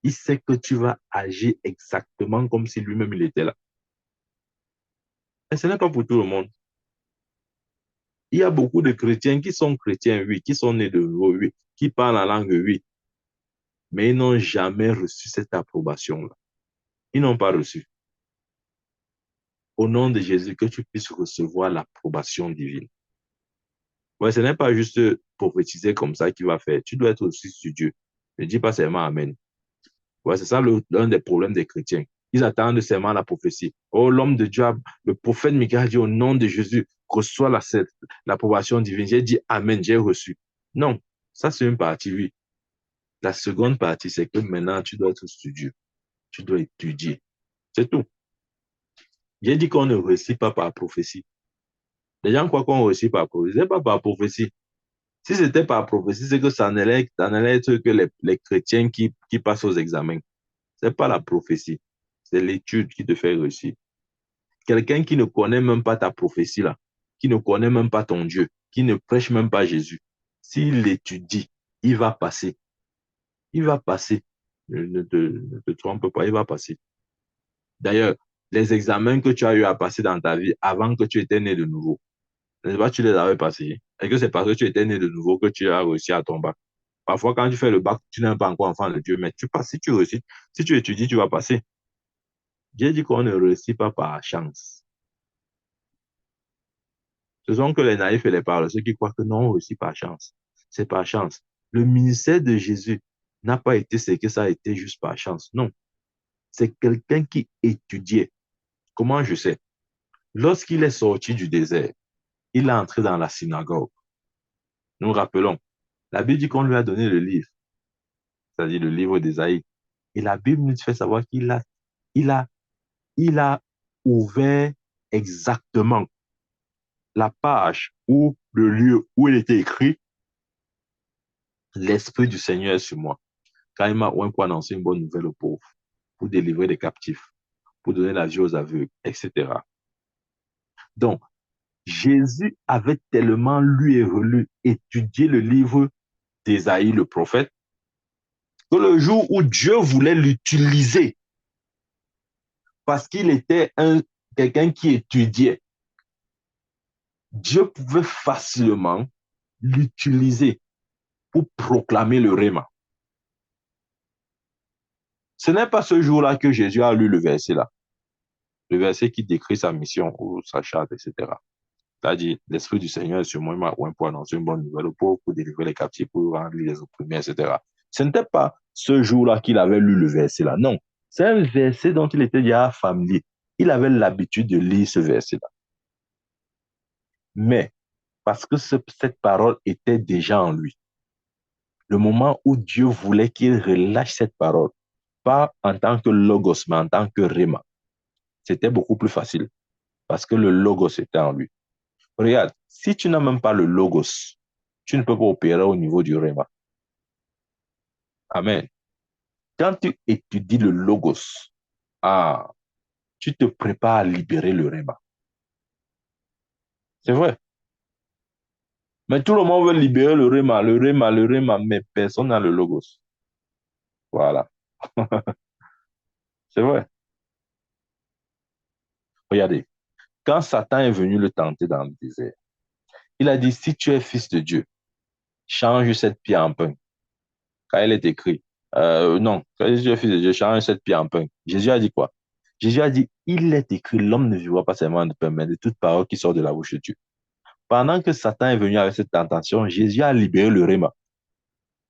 Il sait que tu vas agir exactement comme si lui-même il était là. Et ce n'est pas pour tout le monde. Il y a beaucoup de chrétiens qui sont chrétiens, oui, qui sont nés de nouveau, oui, qui parlent la langue, oui, mais ils n'ont jamais reçu cette approbation-là. Ils n'ont pas reçu. Au nom de Jésus, que tu puisses recevoir l'approbation divine. Ouais, ce n'est pas juste prophétiser comme ça qui va faire. Tu dois être aussi sur Dieu. Ne dis pas seulement Amen. Ouais, c'est ça l'un des problèmes des chrétiens. Ils attendent seulement la prophétie. Oh, l'homme de Dieu, le prophète Michael a dit au nom de Jésus, reçois l'approbation divine. J'ai dit Amen, j'ai reçu. Non, ça c'est une partie, oui. La seconde partie, c'est que maintenant, tu dois être studieux. Tu dois étudier. C'est tout. J'ai dit qu'on ne réussit pas par prophétie. Les gens croient qu'on réussit par prophétie. C'est pas par prophétie. Si c'était par prophétie, c'est que ça n'allait être que les chrétiens qui passent aux examens. C'est pas la prophétie. C'est l'étude qui te fait réussir. Quelqu'un qui ne connaît même pas ta prophétie là, qui ne connaît même pas ton Dieu, qui ne prêche même pas Jésus, s'il l'étudie, il va passer. Il va passer. Ne te trompe pas, il va passer. D'ailleurs, les examens que tu as eu à passer dans ta vie avant que tu étais né de nouveau, n'est-ce pas, tu les avais passés. Et que c'est parce que tu étais né de nouveau que tu as réussi à ton bac. Parfois, quand tu fais le bac, tu n'es pas encore enfant de Dieu, mais tu passes, si tu réussis, si tu étudies, tu vas passer. Dieu dit qu'on ne réussit pas par chance. Ce sont que les naïfs et les parleurs, ceux qui croient que non, on réussit par chance. C'est par chance. Le ministère de Jésus n'a pas été ce que ça a été juste par chance. Non. C'est quelqu'un qui étudiait. Comment je sais? Lorsqu'il est sorti du désert, il est entré dans la synagogue. Nous rappelons, la Bible dit qu'on lui a donné le livre, c'est-à-dire le livre d'Ésaïe. Et la Bible nous fait savoir il a, il a ouvert exactement la page ou le lieu où il était écrit, l'Esprit du Seigneur est sur moi. Car il m'a oint pour annoncer une bonne nouvelle aux pauvres, pour délivrer les captifs, pour donner la vie aux aveugles, etc. Donc, Jésus avait tellement lu et relu, étudié le livre d'Ésaïe, le prophète, que le jour où Dieu voulait l'utiliser, parce qu'il était quelqu'un qui étudiait, Dieu pouvait facilement l'utiliser pour proclamer le réma. Ce n'est pas ce jour-là que Jésus a lu le verset là, le verset qui décrit sa mission ou sa charte, etc. Il a dit, l'Esprit du Seigneur est sur moi, il m'a oint pour annoncer une bonne nouvelle aux pauvres, pour délivrer les captifs, pour rendre les opprimés, etc. Ce n'était pas ce jour-là qu'il avait lu le verset là, non. C'est un verset dont il était déjà familier. Il avait l'habitude de lire ce verset-là. Mais, parce que cette parole était déjà en lui, le moment où Dieu voulait qu'il relâche cette parole, pas en tant que logos, mais en tant que réma, c'était beaucoup plus facile, parce que le logos était en lui. Regarde, si tu n'as même pas le logos, tu ne peux pas opérer au niveau du réma. Amen. Quand tu étudies le logos, ah, tu te prépares à libérer le réma. C'est vrai. Mais tout le monde veut libérer le réma, le réma, le réma, mais personne n'a le logos. Voilà. C'est vrai. Regardez, quand Satan est venu le tenter dans le désert, il a dit, si tu es fils de Dieu, change cette pierre en pain. Quand il est écrit, non, quand tu es fils de Dieu, change cette pierre en pain. Jésus a dit quoi? Jésus a dit, il est écrit, l'homme ne vivra pas seulement de pain, mais de toute parole qui sort de la bouche de Dieu. Pendant que Satan est venu avec cette tentation, Jésus a libéré le réma.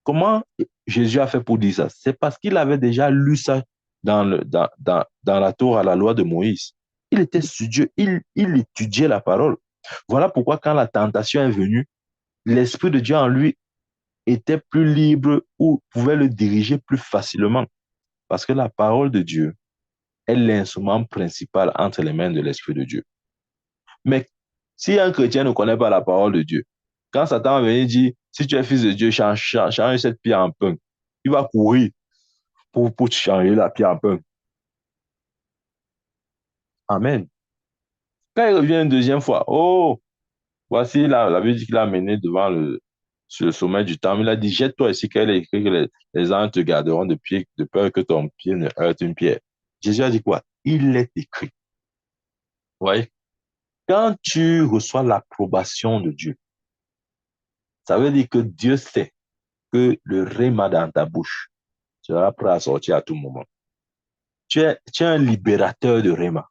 Comment Jésus a fait pour dire ça? C'est parce qu'il avait déjà lu ça dans la Torah, la loi de Moïse. Il était studieux, il étudiait la parole. Voilà pourquoi quand la tentation est venue, l'Esprit de Dieu en lui était plus libre ou pouvait le diriger plus facilement. Parce que la parole de Dieu est l'instrument principal entre les mains de l'Esprit de Dieu. Mais si un chrétien ne connaît pas la parole de Dieu, quand Satan va venir dire, si tu es fils de Dieu, change cette pierre en pain, il va courir. pour changer la pierre un peu. Amen. Quand il revient une deuxième fois, oh, voici la Bible dit qu'il a mené devant sur le sommet du temple. Il a dit, jette-toi ici, car il est écrit que les anges te garderont de pied, de peur que ton pied ne heurte une pierre. Jésus a dit quoi? Il est écrit. Vous voyez? Quand tu reçois l'approbation de Dieu, ça veut dire que Dieu sait que le rhéma dans ta bouche sera prêt à sortir à tout moment. Tu es un libérateur de rhéma.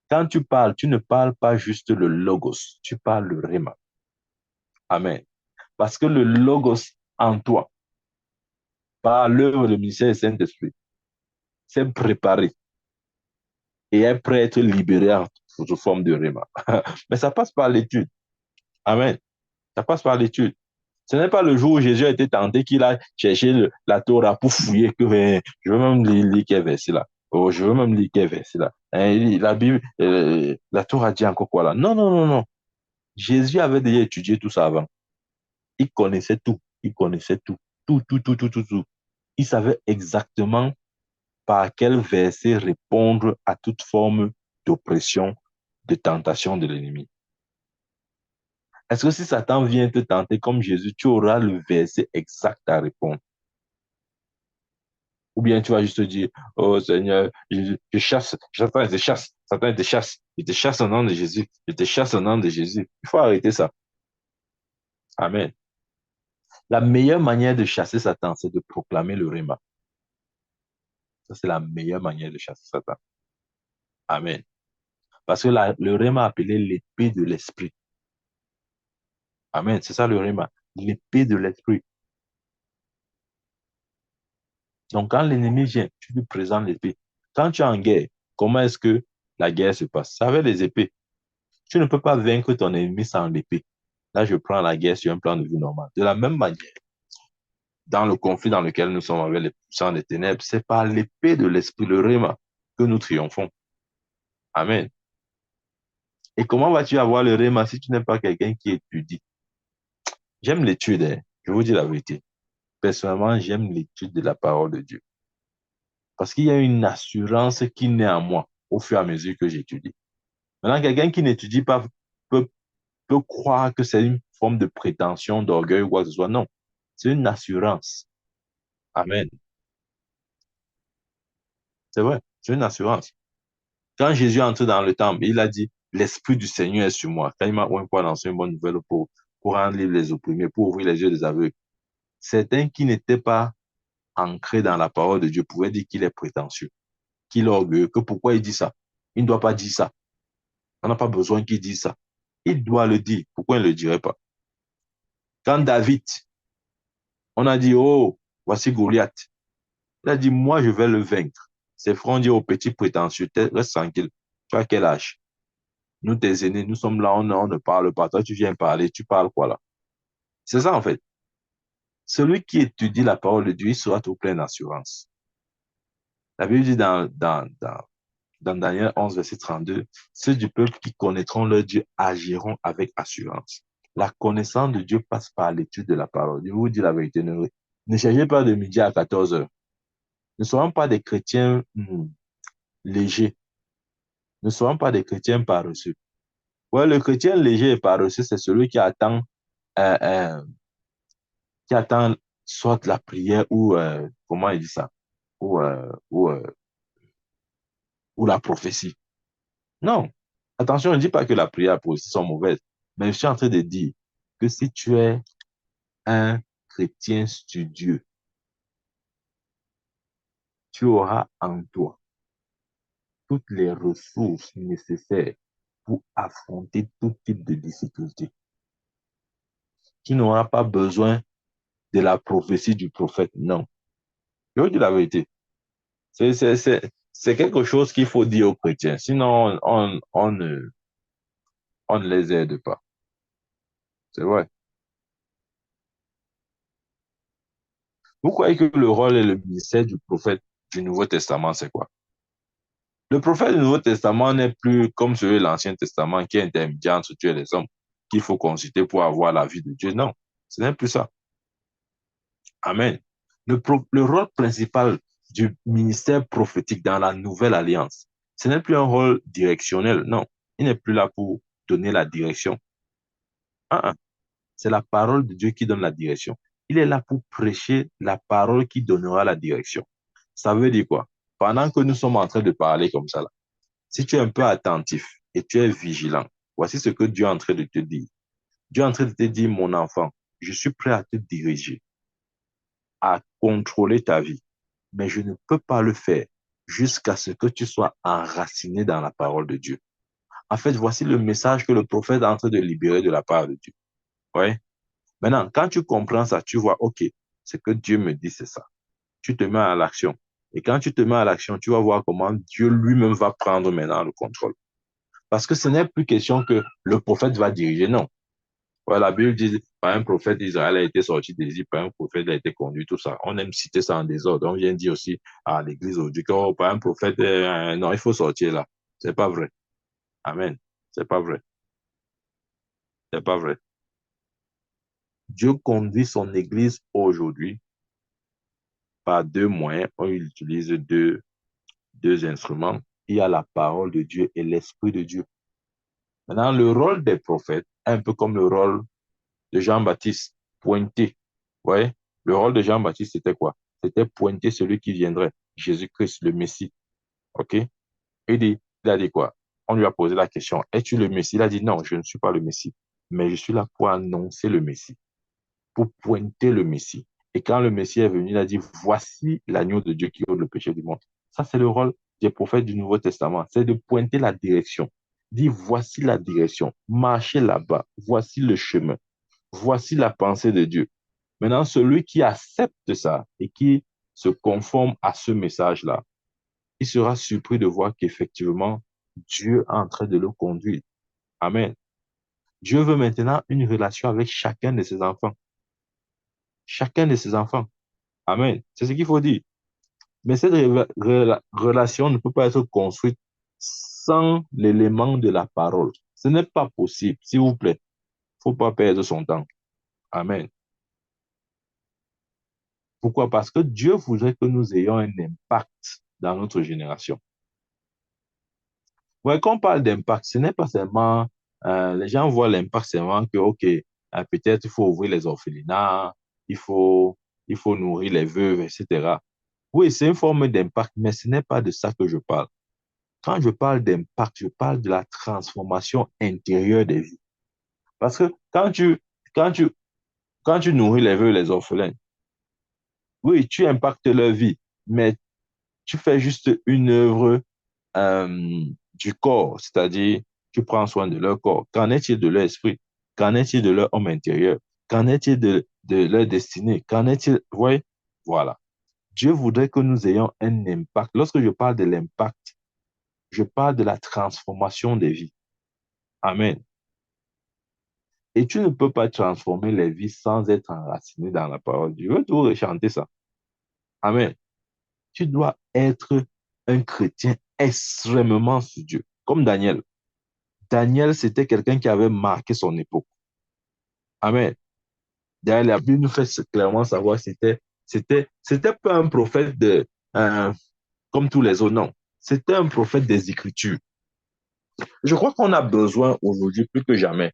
Quand tu ne parles pas juste le logos, tu parles le rhéma. Amen. Parce que le logos en toi, par l'œuvre du ministère du Saint-Esprit, c'est préparé et est prêt à être libéré sous forme de rhéma. Mais ça passe par l'étude. Amen. Ça passe par l'étude. Ce n'est pas le jour où Jésus a été tenté qu'il a cherché la Torah pour fouiller que je veux même lire quel verset là. Oh, je veux même lire quel verset là. La Bible, la Torah dit encore quoi là? Non, non, non, non. Jésus avait déjà étudié tout ça avant. Il connaissait tout. Il connaissait tout. Tout, tout, tout, tout, tout, tout. Il savait exactement par quel verset répondre à toute forme d'oppression, de tentation de l'ennemi. Est-ce que si Satan vient te tenter comme Jésus, tu auras le verset exact à répondre? Ou bien tu vas juste te dire, oh Seigneur, je chasse, Satan te chasse, Satan te chasse, je te chasse au nom de Jésus, je te chasse au nom de Jésus. Il faut arrêter ça. Amen. La meilleure manière de chasser Satan, c'est de proclamer le rhéma. Ça, c'est la meilleure manière de chasser Satan. Amen. Parce que le rhéma appelé l'épée de l'esprit. Amen. C'est ça le rhéma. L'épée de l'esprit. Donc, quand l'ennemi vient, tu lui présentes l'épée. Quand tu es en guerre, comment est-ce que la guerre se passe? C'est avec les épées. Tu ne peux pas vaincre ton ennemi sans l'épée. Là, je prends la guerre sur un plan de vue normal. De la même manière, dans le conflit dans lequel nous sommes avec les puissants des ténèbres, c'est par l'épée de l'esprit, le rhéma, que nous triomphons. Amen. Et comment vas-tu avoir le rhéma si tu n'es pas quelqu'un qui étudie? J'aime l'étude, hein. Je vous dis la vérité. Personnellement, j'aime l'étude de la parole de Dieu. Parce qu'il y a une assurance qui naît en moi au fur et à mesure que j'étudie. Maintenant, quelqu'un qui n'étudie pas peut, peut croire que c'est une forme de prétention, d'orgueil ou quoi que ce soit. Non, c'est une assurance. Amen. C'est vrai, c'est une assurance. Quand Jésus est entré dans le temple, il a dit, l'Esprit du Seigneur est sur moi. Quand il m'a une fois lancé une bonne nouvelle pour rendre libre les opprimés, pour ouvrir les yeux des aveugles. Certains qui n'étaient pas ancrés dans la parole de Dieu pouvaient dire qu'il est prétentieux, qu'il est orgueilleux, que pourquoi il dit ça? Il ne doit pas dire ça. On n'a pas besoin qu'il dise ça. Il doit le dire. Pourquoi il ne le dirait pas? Quand David, on a dit, oh, voici Goliath. Il a dit, moi, je vais le vaincre. Ses frères ont dit au petit prétentieux, reste tranquille. Tu as quel âge? Nous, tes aînés, nous sommes là, on ne parle pas. Toi, tu viens parler, tu parles quoi là? C'est ça, en fait. Celui qui étudie la parole de Dieu, il sera tout plein d'assurance. La Bible dit dans Daniel 11, verset 32, ceux du peuple qui connaîtront leur Dieu agiront avec assurance. La connaissance de Dieu passe par l'étude de la parole. Je vous dis la vérité, ne cherchez pas de midi à 14 heures. Ne soyons pas des chrétiens légers. Ne soyons pas des chrétiens paresseux. Ouais, le chrétien léger et paresseux, c'est celui euh, euh, qui attend soit la prière ou, comment il dit ça, ou, ou la prophétie. Non. Attention, je ne dis pas que la prière et la prophétie sont mauvaises, mais je suis en train de dire que si tu es un chrétien studieux, tu auras en toi toutes les ressources nécessaires pour affronter tout type de difficulté. Tu n'auras pas besoin de la prophétie du prophète, non. Je vous dis la vérité. C'est quelque chose qu'il faut dire aux chrétiens. Sinon, on ne les aide pas. C'est vrai. Vous croyez que le rôle et le ministère du prophète du Nouveau Testament, c'est quoi? Le prophète du Nouveau Testament n'est plus comme celui de l'Ancien Testament qui est intermédiaire entre Dieu et les hommes, qu'il faut consulter pour avoir la vie de Dieu. Non, ce n'est plus ça. Amen. Le rôle principal du ministère prophétique dans la nouvelle alliance, ce n'est plus un rôle directionnel, non. Il n'est plus là pour donner la direction. Ah, ah. C'est la parole de Dieu qui donne la direction. Il est là pour prêcher la parole qui donnera la direction. Ça veut dire quoi? Pendant que nous sommes en train de parler comme ça, là, si tu es un peu attentif et tu es vigilant, voici ce que Dieu est en train de te dire. Dieu est en train de te dire, mon enfant, je suis prêt à te diriger, à contrôler ta vie, mais je ne peux pas le faire jusqu'à ce que tu sois enraciné dans la parole de Dieu. En fait, voici le message que le prophète est en train de libérer de la part de Dieu. Ouais. Maintenant, quand tu comprends ça, tu vois, OK, ce que Dieu me dit, c'est ça. Tu te mets à l'action. Et quand tu te mets à l'action, tu vas voir comment Dieu lui-même va prendre maintenant le contrôle. Parce que ce n'est plus question que le prophète va diriger, non. Ouais, la Bible dit, par un prophète d'Israël a été sorti d'Égypte, par un prophète a été conduit, tout ça. On aime citer ça en désordre. On vient dire aussi à l'église aujourd'hui que, oh, par un prophète, non, il faut sortir là. C'est pas vrai. Amen. C'est pas vrai. C'est pas vrai. Dieu conduit son église aujourd'hui par deux moyens. On utilise deux instruments. Il y a la parole de Dieu et l'Esprit de Dieu. Maintenant, le rôle des prophètes, un peu comme le rôle de Jean-Baptiste, pointé. Vous voyez, le rôle de Jean-Baptiste, c'était quoi? C'était pointer celui qui viendrait, Jésus-Christ, le Messie. OK? Il a dit quoi? On lui a posé la question, es-tu le Messie? Il a dit, non, je ne suis pas le Messie, mais je suis là pour annoncer le Messie, pour pointer le Messie. Et quand le Messie est venu, il a dit, voici l'agneau de Dieu qui ôte le péché du monde. Ça, c'est le rôle des prophètes du Nouveau Testament, c'est de pointer la direction. Dire, voici la direction, marchez là-bas, voici le chemin, voici la pensée de Dieu. Maintenant, celui qui accepte ça et qui se conforme à ce message-là, il sera surpris de voir qu'effectivement, Dieu est en train de le conduire. Amen. Dieu veut maintenant une relation avec chacun de ses enfants. Chacun de ses enfants. Amen. C'est ce qu'il faut dire. Mais cette relation ne peut pas être construite sans l'élément de la parole. Ce n'est pas possible, s'il vous plaît. Il ne faut pas perdre son temps. Amen. Pourquoi? Parce que Dieu voudrait que nous ayons un impact dans notre génération. Ouais, quand on parle d'impact, ce n'est pas seulement, les gens voient l'impact seulement que, OK, peut-être il faut ouvrir les orphelinats, il faut, il faut nourrir les veuves, etc. Oui, c'est une forme d'impact, mais ce n'est pas de ça que je parle. Quand je parle d'impact, je parle de la transformation intérieure des vies. Parce que quand tu, quand tu nourris les veuves, les orphelins, oui, tu impactes leur vie, mais tu fais juste une œuvre du corps, c'est-à-dire tu prends soin de leur corps. Qu'en est-il de leur esprit? Qu'en est-il de leur homme intérieur? Qu'en est-il de leur destinée? Qu'en est-il? Vous voyez? Voilà. Dieu voudrait que nous ayons un impact. Lorsque je parle de l'impact, je parle de la transformation des vies. Amen. Et tu ne peux pas transformer les vies sans être enraciné dans la parole de Dieu. Je veux toujours rechanter ça. Amen. Tu dois être un chrétien extrêmement sur Dieu, comme Daniel. Daniel, c'était quelqu'un qui avait marqué son époque. Amen. D'ailleurs, la Bible nous fait clairement savoir que c'était pas un prophète comme tous les autres, non. C'était un prophète des Écritures. Je crois qu'on a besoin aujourd'hui, plus que jamais,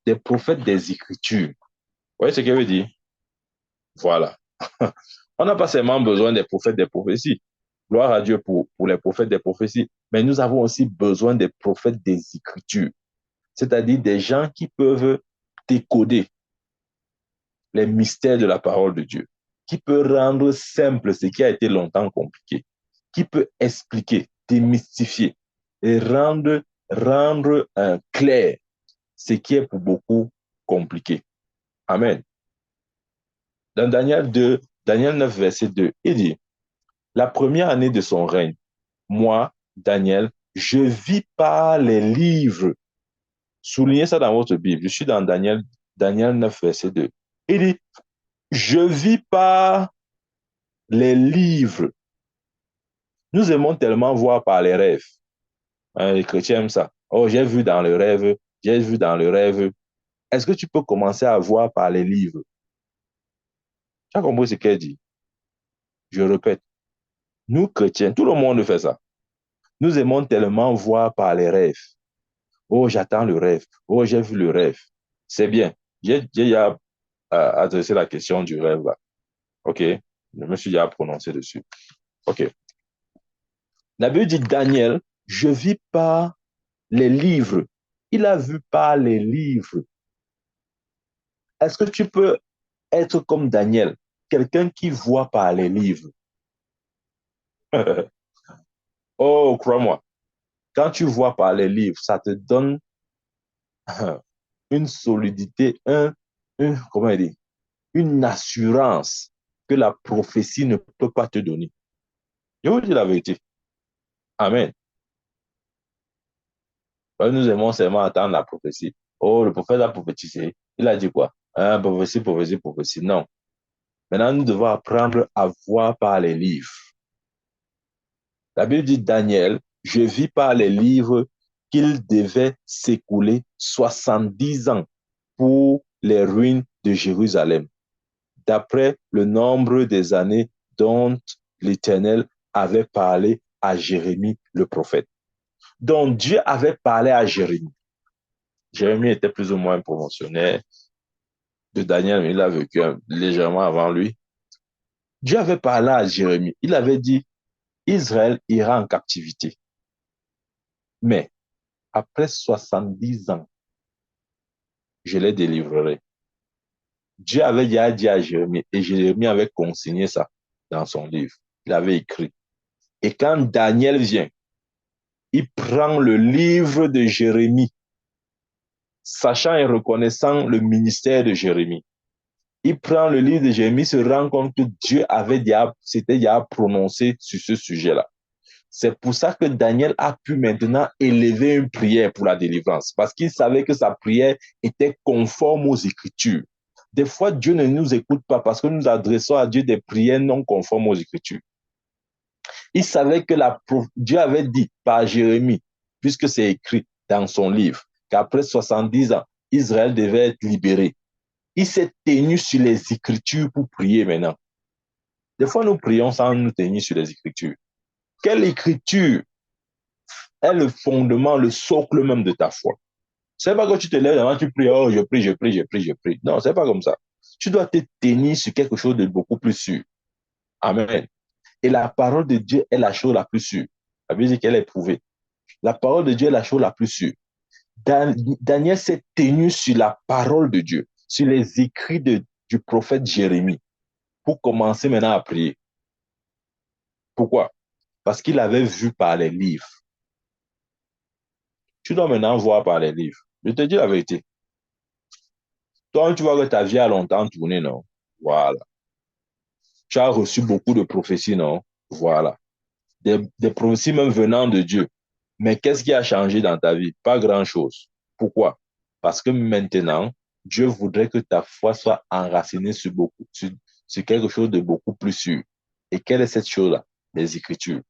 des prophètes des Écritures. Vous voyez ce que je veux dire? Voilà. On n'a pas seulement besoin des prophètes des prophéties. Gloire à Dieu pour les prophètes des prophéties. Mais nous avons aussi besoin des prophètes des Écritures. C'est-à-dire des gens qui peuvent décoder les mystères de la parole de Dieu, qui peut rendre simple ce qui a été longtemps compliqué, qui peut expliquer, démystifier et rendre clair ce qui est pour beaucoup compliqué. Amen. Dans Daniel 9, verset 2, il dit, la première année de son règne, moi, Daniel, je vis par les livres. Soulignez ça dans votre Bible. Je suis dans Daniel 9, verset 2. Il dit, je vis par les livres. Nous aimons tellement voir par les rêves. Hein, les chrétiens aiment ça. Oh, j'ai vu dans le rêve, j'ai vu dans le rêve. Est-ce que tu peux commencer à voir par les livres? Tu as compris ce qu'elle dit? Je répète, nous chrétiens, tout le monde fait ça. Nous aimons tellement voir par les rêves. Oh, j'attends le rêve. Oh, j'ai vu le rêve. C'est bien. J'ai déjà adressé la question du rêve là. OK? Je me suis déjà prononcé dessus. OK. La Bible dit Daniel, je vis par les livres. Il a vu par les livres. Est-ce que tu peux être comme Daniel, quelqu'un qui voit par les livres? Oh, crois-moi, quand tu vois par les livres, ça te donne une solidité, comment dire, une assurance que la prophétie ne peut pas te donner. Je vous dis la vérité. Amen. Nous aimons seulement attendre la prophétie. Oh, le prophète a prophétisé. Il a dit quoi? Hein, prophétie, prophétie, prophétie. Non. Maintenant, nous devons apprendre à voir par les livres. La Bible dit, Daniel, je vis par les livres qu'il devait s'écouler 70 ans pour les ruines de Jérusalem, d'après le nombre des années dont l'Éternel avait parlé à Jérémie le prophète. Donc Dieu avait parlé à Jérémie. Jérémie était plus ou moins promotionnaire de Daniel, mais il a vécu légèrement avant lui. Dieu avait parlé à Jérémie. Il avait dit, Israël ira en captivité. Mais après 70 ans, je les délivrerai. Dieu avait déjà dit à Jérémie, et Jérémie avait consigné ça dans son livre. Il avait écrit. Et quand Daniel vient, il prend le livre de Jérémie, sachant et reconnaissant le ministère de Jérémie. Il prend le livre de Jérémie, se rend compte que Dieu s'était déjà prononcé sur ce sujet-là. C'est pour ça que Daniel a pu maintenant élever une prière pour la délivrance, parce qu'il savait que sa prière était conforme aux Écritures. Des fois, Dieu ne nous écoute pas parce que nous adressons à Dieu des prières non conformes aux Écritures. Il savait que Dieu avait dit par Jérémie, puisque c'est écrit dans son livre, qu'après 70 ans, Israël devait être libéré. Il s'est tenu sur les Écritures pour prier maintenant. Des fois, nous prions sans nous tenir sur les Écritures. Quelle Écriture est le fondement, le socle même de ta foi? C'est pas que tu te lèves devant, tu pries, oh, je prie, je prie, je prie, je prie. Non, c'est pas comme ça. Tu dois te tenir sur quelque chose de beaucoup plus sûr. Amen. Et la parole de Dieu est la chose la plus sûre. La Bible dit qu'elle est prouvée. La parole de Dieu est la chose la plus sûre. Daniel s'est tenu sur la parole de Dieu, sur les écrits du prophète Jérémie, pour commencer maintenant à prier. Pourquoi? Parce qu'il avait vu par les livres. Tu dois maintenant voir par les livres. Je te dis la vérité. Toi, tu vois que ta vie a longtemps tourné, non? Voilà. Tu as reçu beaucoup de prophéties, non? Voilà. Des prophéties même venant de Dieu. Mais qu'est-ce qui a changé dans ta vie? Pas grand-chose. Pourquoi? Parce que maintenant, Dieu voudrait que ta foi soit enracinée sur quelque chose de beaucoup plus sûr. Et quelle est cette chose-là? Les Écritures.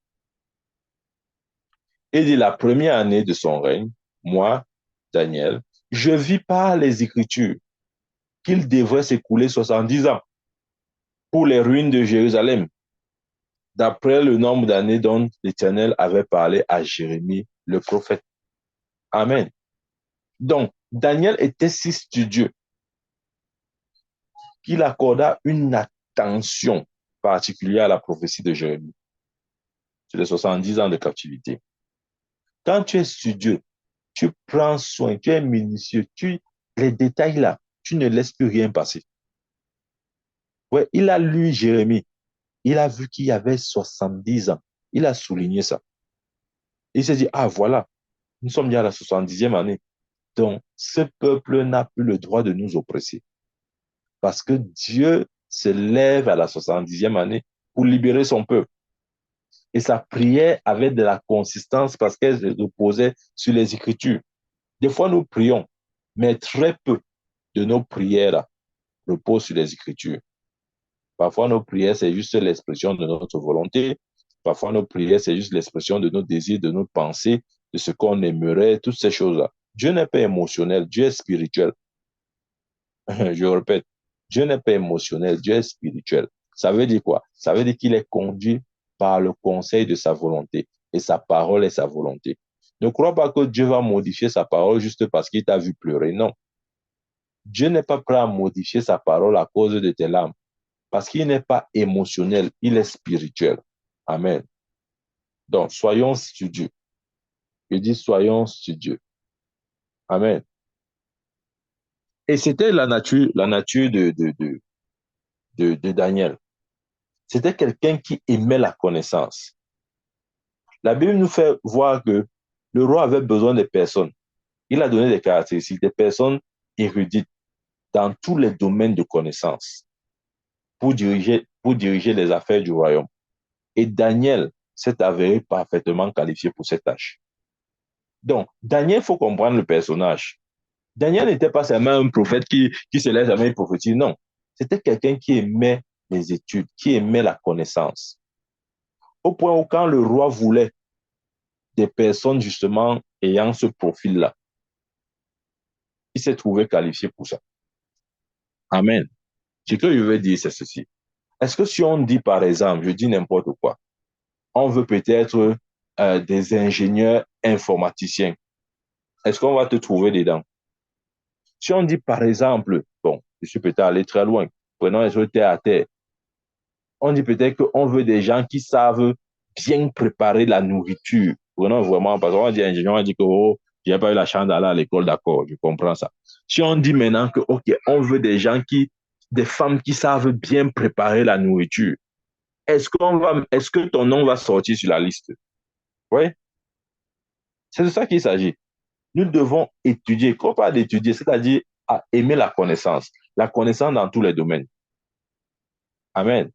Il dit la première année de son règne, moi, Daniel, je vis par les Écritures qu'il devrait s'écouler 70 ans pour les ruines de Jérusalem, d'après le nombre d'années dont l'Éternel avait parlé à Jérémie, le prophète. Amen. Donc, Daniel était si studieux qu'il accorda une attention particulière à la prophétie de Jérémie sur les 70 ans de captivité. Quand tu es studieux, tu prends soin, tu es minutieux, les détails là, tu ne laisses plus rien passer. Ouais, il a lu Jérémie, il a vu qu'il y avait 70 ans, il a souligné ça. Il s'est dit, ah voilà, nous sommes déjà à la 70e année. Donc, ce peuple n'a plus le droit de nous oppresser. Parce que Dieu se lève à la 70e année pour libérer son peuple. Et sa prière avait de la consistance parce qu'elle se reposait sur les Écritures. Des fois, nous prions, mais très peu de nos prières reposent sur les Écritures. Parfois, nos prières, c'est juste l'expression de notre volonté. Parfois, nos prières, c'est juste l'expression de nos désirs, de nos pensées, de ce qu'on aimerait, toutes ces choses-là. Dieu n'est pas émotionnel, Dieu est spirituel. Je répète, Dieu n'est pas émotionnel, Dieu est spirituel. Ça veut dire quoi? Ça veut dire qu'il est conduit par le conseil de sa volonté. Et sa parole est sa volonté. Ne crois pas que Dieu va modifier sa parole juste parce qu'il t'a vu pleurer. Non. Dieu n'est pas prêt à modifier sa parole à cause de tes larmes. Parce qu'il n'est pas émotionnel, il est spirituel. Amen. Donc, soyons studieux. Je dis soyons studieux. Amen. Et c'était la nature de Daniel. C'était quelqu'un qui aimait la connaissance. La Bible nous fait voir que le roi avait besoin de personnes. Il a donné des caractéristiques, des personnes érudites dans tous les domaines de connaissance pour diriger les affaires du royaume. Et Daniel s'est avéré parfaitement qualifié pour cette tâche. Donc, Daniel, il faut comprendre le personnage. Daniel n'était pas seulement un prophète qui se laisse jamais prophétiser, non. C'était quelqu'un qui aimait les études, qui aimait la connaissance. Au point où quand le roi voulait des personnes justement ayant ce profil-là, il s'est trouvé qualifié pour ça. Amen. Ce que je veux dire, c'est ceci. Est-ce que si on dit, par exemple, je dis n'importe quoi, on veut peut-être des ingénieurs informaticiens, est-ce qu'on va te trouver dedans? Si on dit, par exemple, bon, je suis peut-être allé très loin, prenons les terre à terre, on dit peut-être qu'on veut des gens qui savent bien préparer la nourriture. Prenons vraiment, parce qu'on dit ingénieur, on dit que, oh, j'ai pas eu la chance d'aller à l'école, d'accord, je comprends ça. Si on dit maintenant que, OK, on veut des femmes qui savent bien préparer la nourriture, est-ce que ton nom va sortir sur la liste? Oui, c'est de ça qu'il s'agit. Nous devons étudier, qu'on parle d'étudier, c'est-à-dire à aimer la connaissance dans tous les domaines. Amen.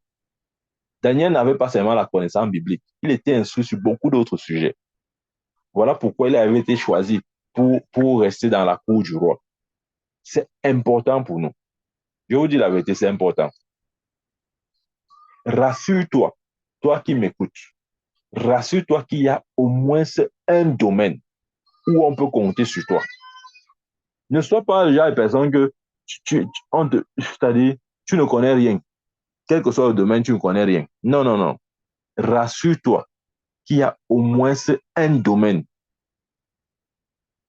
Daniel n'avait pas seulement la connaissance biblique, il était instruit sur beaucoup d'autres sujets. Voilà pourquoi il avait été choisi pour rester dans la cour du roi. C'est important pour nous. Je vous dis la vérité, c'est important. Rassure-toi, toi qui m'écoutes, rassure-toi qu'il y a au moins un domaine où on peut compter sur toi. Ne sois pas le genre de personne que c'est-à-dire, tu ne connais rien. Quel que soit le domaine, tu ne connais rien. Non, non, non. Rassure-toi qu'il y a au moins un domaine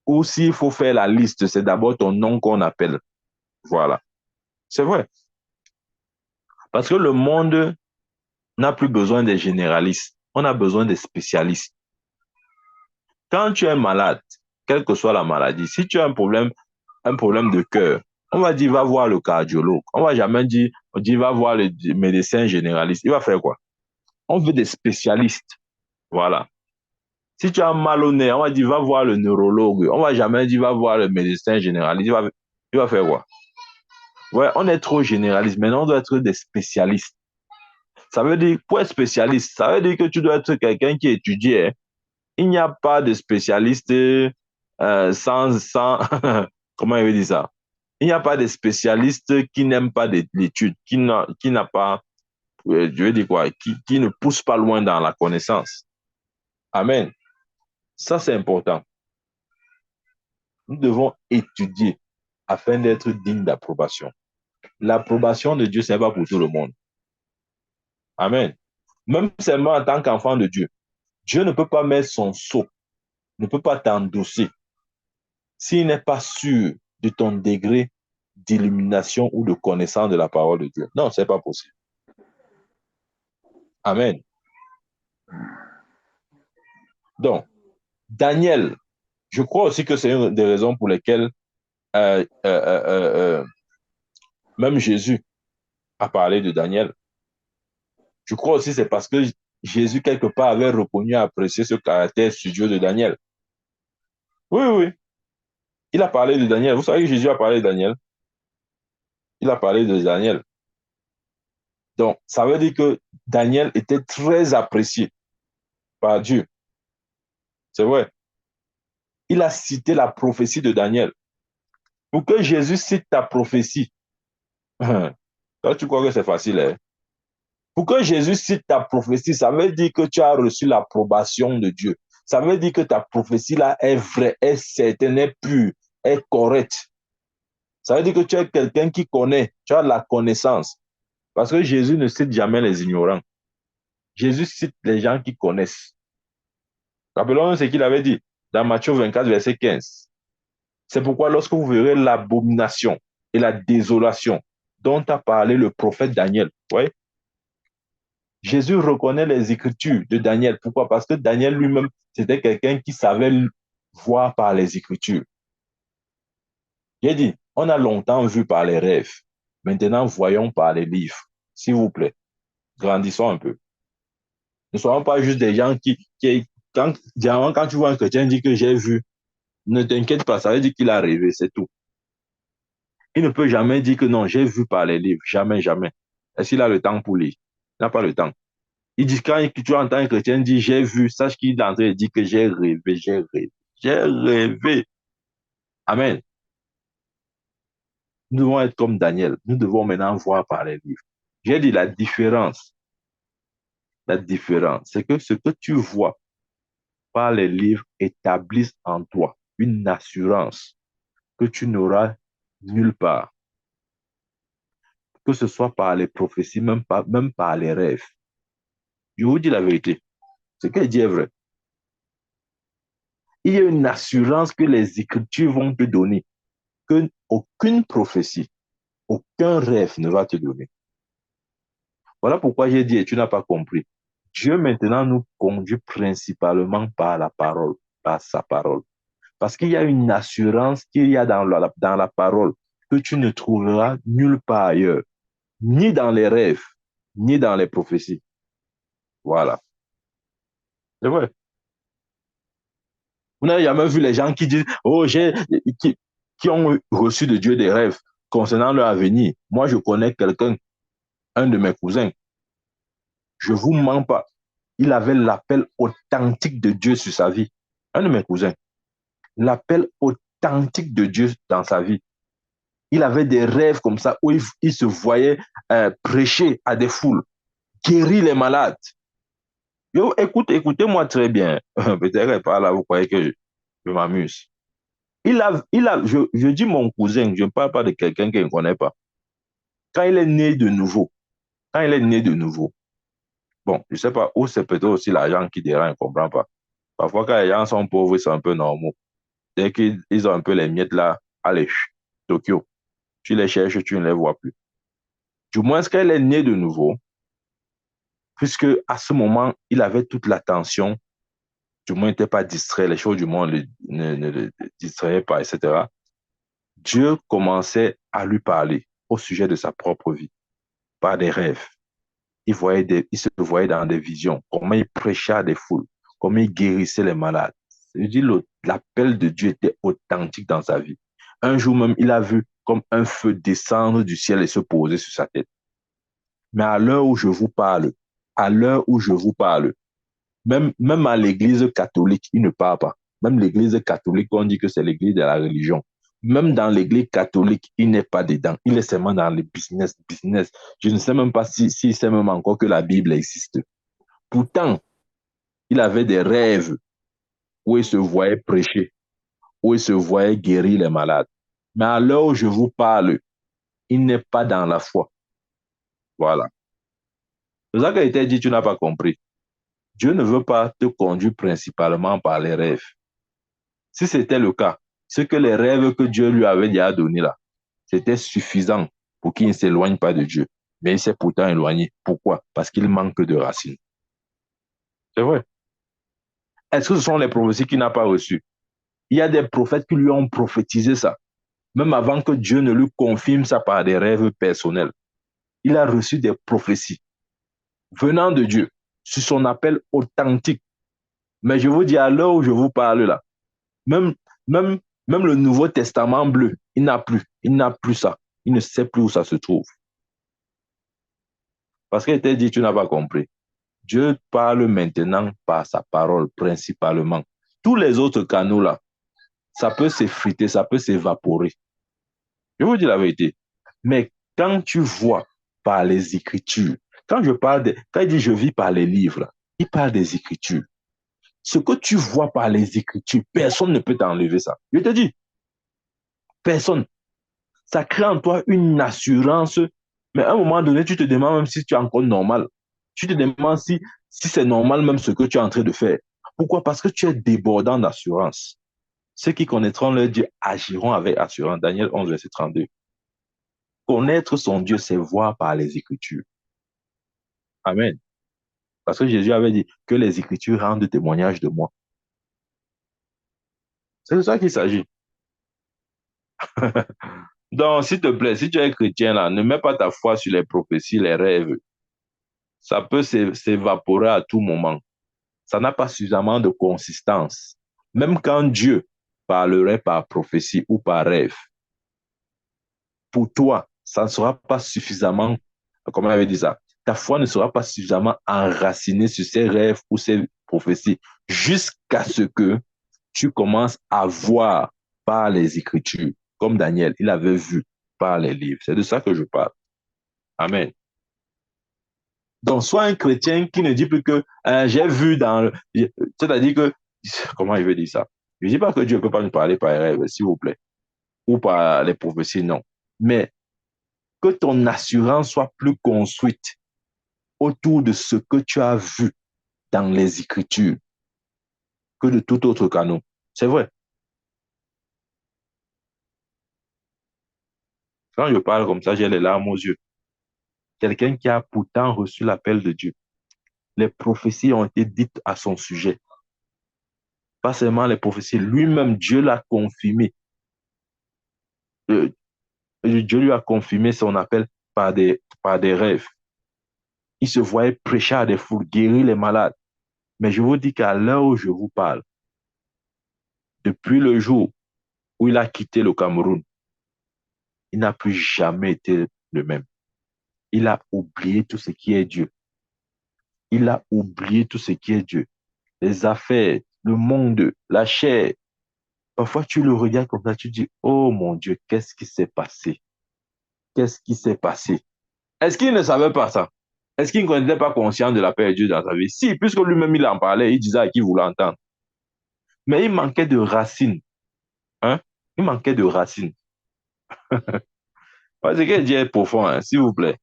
où s'il faut faire la liste, c'est d'abord ton nom qu'on appelle. Voilà. C'est vrai. Parce que le monde n'a plus besoin des généralistes. On a besoin des spécialistes. Quand tu es malade, quelle que soit la maladie, si tu as un problème de cœur, on va dire va voir le cardiologue. On va jamais dire, on dit va voir le médecin généraliste. Il va faire quoi? On veut des spécialistes. Voilà. Si tu as mal au nez, on va dire va voir le neurologue. On va jamais dire va voir le médecin généraliste. Il va faire quoi? Ouais, on est trop généraliste. Maintenant, on doit être des spécialistes. Ça veut dire, pour être spécialiste, ça veut dire que tu dois être quelqu'un qui étudie. Hein. Il n'y a pas de spécialiste sans comment il veut dire ça? Il n'y a pas de spécialiste qui n'aime pas l'étude, qui n'a pas, je veux dire quoi, qui ne pousse pas loin dans la connaissance. Amen. Ça, c'est important. Nous devons étudier afin d'être dignes d'approbation. L'approbation de Dieu, ce n'est pas pour tout le monde. Amen. Même seulement en tant qu'enfant de Dieu, Dieu ne peut pas mettre son sceau, ne peut pas t'endosser s'il n'est pas sûr de ton degré d'illumination ou de connaissance de la parole de Dieu. Non, ce n'est pas possible. Amen. Donc, Daniel, je crois aussi que c'est une des raisons pour lesquelles euh, euh, euh, euh, même Jésus a parlé de Daniel. Je crois aussi que c'est parce que Jésus, quelque part, avait reconnu et apprécié ce caractère studieux de Daniel. Oui, oui, oui. Il a parlé de Daniel. Vous savez que Jésus a parlé de Daniel. Il a parlé de Daniel. Donc, ça veut dire que Daniel était très apprécié par Dieu. C'est vrai. Il a cité la prophétie de Daniel. Pour que Jésus cite ta prophétie, toi, tu crois que c'est facile, hein? Pour que Jésus cite ta prophétie, ça veut dire que tu as reçu l'approbation de Dieu. Ça veut dire que ta prophétie là est vraie, est certaine, est pure, est correcte. Ça veut dire que tu es quelqu'un qui connaît, tu as la connaissance. Parce que Jésus ne cite jamais les ignorants. Jésus cite les gens qui connaissent. Rappelons-nous ce qu'il avait dit dans Matthieu 24, verset 15. C'est pourquoi lorsque vous verrez l'abomination et la désolation dont a parlé le prophète Daniel, ouais, Jésus reconnaît les écritures de Daniel. Pourquoi? Parce que Daniel lui-même, c'était quelqu'un qui savait voir par les écritures. J'ai dit, on a longtemps vu par les rêves. Maintenant, voyons par les livres. S'il vous plaît, grandissons un peu. Ne soyons pas juste des gens quand tu vois un chrétien dire que j'ai vu, ne t'inquiète pas, ça veut dire qu'il a rêvé, c'est tout. Il ne peut jamais dire que non, j'ai vu par les livres. Jamais, jamais. Est-ce qu'il a le temps pour lire? Il n'a pas le temps. Il dit, quand tu entends un chrétien dire j'ai vu, sache qu'il est en train de dire que j'ai rêvé, j'ai rêvé, j'ai rêvé. Amen. Nous devons être comme Daniel. Nous devons maintenant voir par les livres. J'ai dit la différence, c'est que ce que tu vois par les livres établissent en toi une assurance que tu n'auras nulle part, que ce soit par les prophéties, même par les rêves. Je vous dis la vérité. Ce qu'elle dit est vrai. Il y a une assurance que les Écritures vont te donner, que aucune prophétie, aucun rêve ne va te donner. Voilà pourquoi j'ai dit, et tu n'as pas compris. Dieu maintenant nous conduit principalement par la parole, par sa parole. Parce qu'il y a une assurance qu'il y a dans la parole que tu ne trouveras nulle part ailleurs, ni dans les rêves, ni dans les prophéties. Voilà. C'est vrai. Vous n'avez jamais vu les gens qui disent, oh, qui, qui ont reçu de Dieu des rêves concernant leur avenir. Moi, je connais quelqu'un, un de mes cousins, je vous mens pas. Il avait l'appel authentique de Dieu sur sa vie. Un de mes cousins, l'appel authentique de Dieu dans sa vie. Il avait des rêves comme ça où il se voyait prêcher à des foules, guérir les malades. Yo, écoutez-moi très bien. Peut-être par là, vous croyez que je m'amuse. Je dis mon cousin, je ne parle pas de quelqu'un qu'il ne connaît pas. Quand il est né de nouveau, quand il est né de nouveau, bon, je ne sais pas où c'est peut-être aussi l'argent qui dérange, je ne comprends pas. Parfois, quand les gens sont pauvres, ils sont un peu normaux. Dès qu'ils ont un peu les miettes là, allez, Tokyo, tu les cherches, tu ne les vois plus. Du moins, qu'elle est née de nouveau, puisque à ce moment, il avait toute l'attention, du moins, il n'était pas distrait, les choses du monde ne le distrayaient pas, etc. Dieu commençait à lui parler au sujet de sa propre vie, par des rêves. Il se voyait dans des visions, comment il prêchait à des foules, comment il guérissait les malades. Je dis, l'appel de Dieu était authentique dans sa vie. Un jour même, il a vu comme un feu descendre du ciel et se poser sur sa tête. Mais à l'heure où je vous parle, à l'heure où je vous parle, même à l'église catholique, il ne parle pas. Même l'église catholique, on dit que c'est l'église de la religion. Même dans l'église catholique, il n'est pas dedans. Il est seulement dans le business. Je ne sais même pas si c'est même encore que la Bible existe. Pourtant, il avait des rêves où il se voyait prêcher, où il se voyait guérir les malades. Mais à l'heure où je vous parle, il n'est pas dans la foi. Voilà. C'est ça qui a été dit, tu n'as pas compris. Dieu ne veut pas te conduire principalement par les rêves. Si c'était le cas, ce que les rêves que Dieu lui avait déjà donnés là, c'était suffisant pour qu'il ne s'éloigne pas de Dieu. Mais il s'est pourtant éloigné. Pourquoi? Parce qu'il manque de racines. C'est vrai. Est-ce que ce sont les prophéties qu'il n'a pas reçues? Il y a des prophètes qui lui ont prophétisé ça, même avant que Dieu ne lui confirme ça par des rêves personnels. Il a reçu des prophéties venant de Dieu sur son appel authentique. Mais je vous dis, à l'heure où je vous parle là, même, même, même le Nouveau Testament bleu, il n'a plus. Il n'a plus ça. Il ne sait plus où ça se trouve. Parce qu'il était dit, tu n'as pas compris. Dieu parle maintenant par sa parole principalement. Tous les autres canaux là, ça peut s'effriter, ça peut s'évaporer. Je vous dis la vérité. Mais quand tu vois par les Écritures, quand il dit je vis par les livres, là, il parle des Écritures. Ce que tu vois par les Écritures, personne ne peut t'enlever ça. Je te dis, personne. Ça crée en toi une assurance Mais à un moment donné, tu te demandes même si tu es encore normal. Tu te demandes si c'est normal même ce que tu es en train de faire. Pourquoi? Parce que tu es débordant d'assurance. Ceux qui connaîtront leur Dieu agiront avec assurance. Daniel 11, verset 32. Connaître son Dieu, c'est voir par les Écritures. Amen. Parce que Jésus avait dit que les Écritures rendent témoignage de moi. C'est de ça qu'il s'agit. Donc, s'il te plaît, si tu es chrétien, là, ne mets pas ta foi sur les prophéties, les rêves. Ça peut s'évaporer à tout moment. Ça n'a pas suffisamment de consistance. Même quand Dieu parlerait par prophétie ou par rêve, pour toi, ça ne sera pas suffisamment, comment on avait dit ça, ta foi ne sera pas suffisamment enracinée sur ces rêves ou ces prophéties jusqu'à ce que tu commences à voir par les Écritures, comme Daniel, il avait vu par les livres. C'est de ça que je parle. Amen. Donc, sois un chrétien qui ne dit plus que j'ai vu dans le... C'est-à-dire que, comment il veut dire ça? Je ne dis pas que Dieu ne peut pas nous parler par les rêves, s'il vous plaît, ou par les prophéties, non. Mais que ton assurance soit plus construite autour de ce que tu as vu dans les Écritures que de tout autre canot. C'est vrai. Quand je parle comme ça, j'ai les larmes aux yeux. Quelqu'un qui a pourtant reçu l'appel de Dieu. Les prophéties ont été dites à son sujet. Pas seulement les prophéties, lui-même, Dieu l'a confirmé. Euh, Dieu lui a confirmé son appel par des rêves. Il se voyait prêcher à des foules, guérir les malades. Mais je vous dis qu'à l'heure où je vous parle, depuis le jour où il a quitté le Cameroun, il n'a plus jamais été le même. Il a oublié tout ce qui est Dieu. Il a oublié tout ce qui est Dieu. Les affaires, le monde, la chair. Parfois, tu le regardes comme ça, tu dis, oh mon Dieu, qu'est-ce qui s'est passé? Qu'est-ce qui s'est passé? Est-ce qu'il ne savait pas ça? Est-ce qu'il n'était pas conscient de la paix de Dieu dans sa vie? Si, puisque lui-même il en parlait, il disait à qui voulait entendre. Mais il manquait de racines. Hein? Il manquait de racines. Parce que Dieu est profond, hein, s'il vous plaît.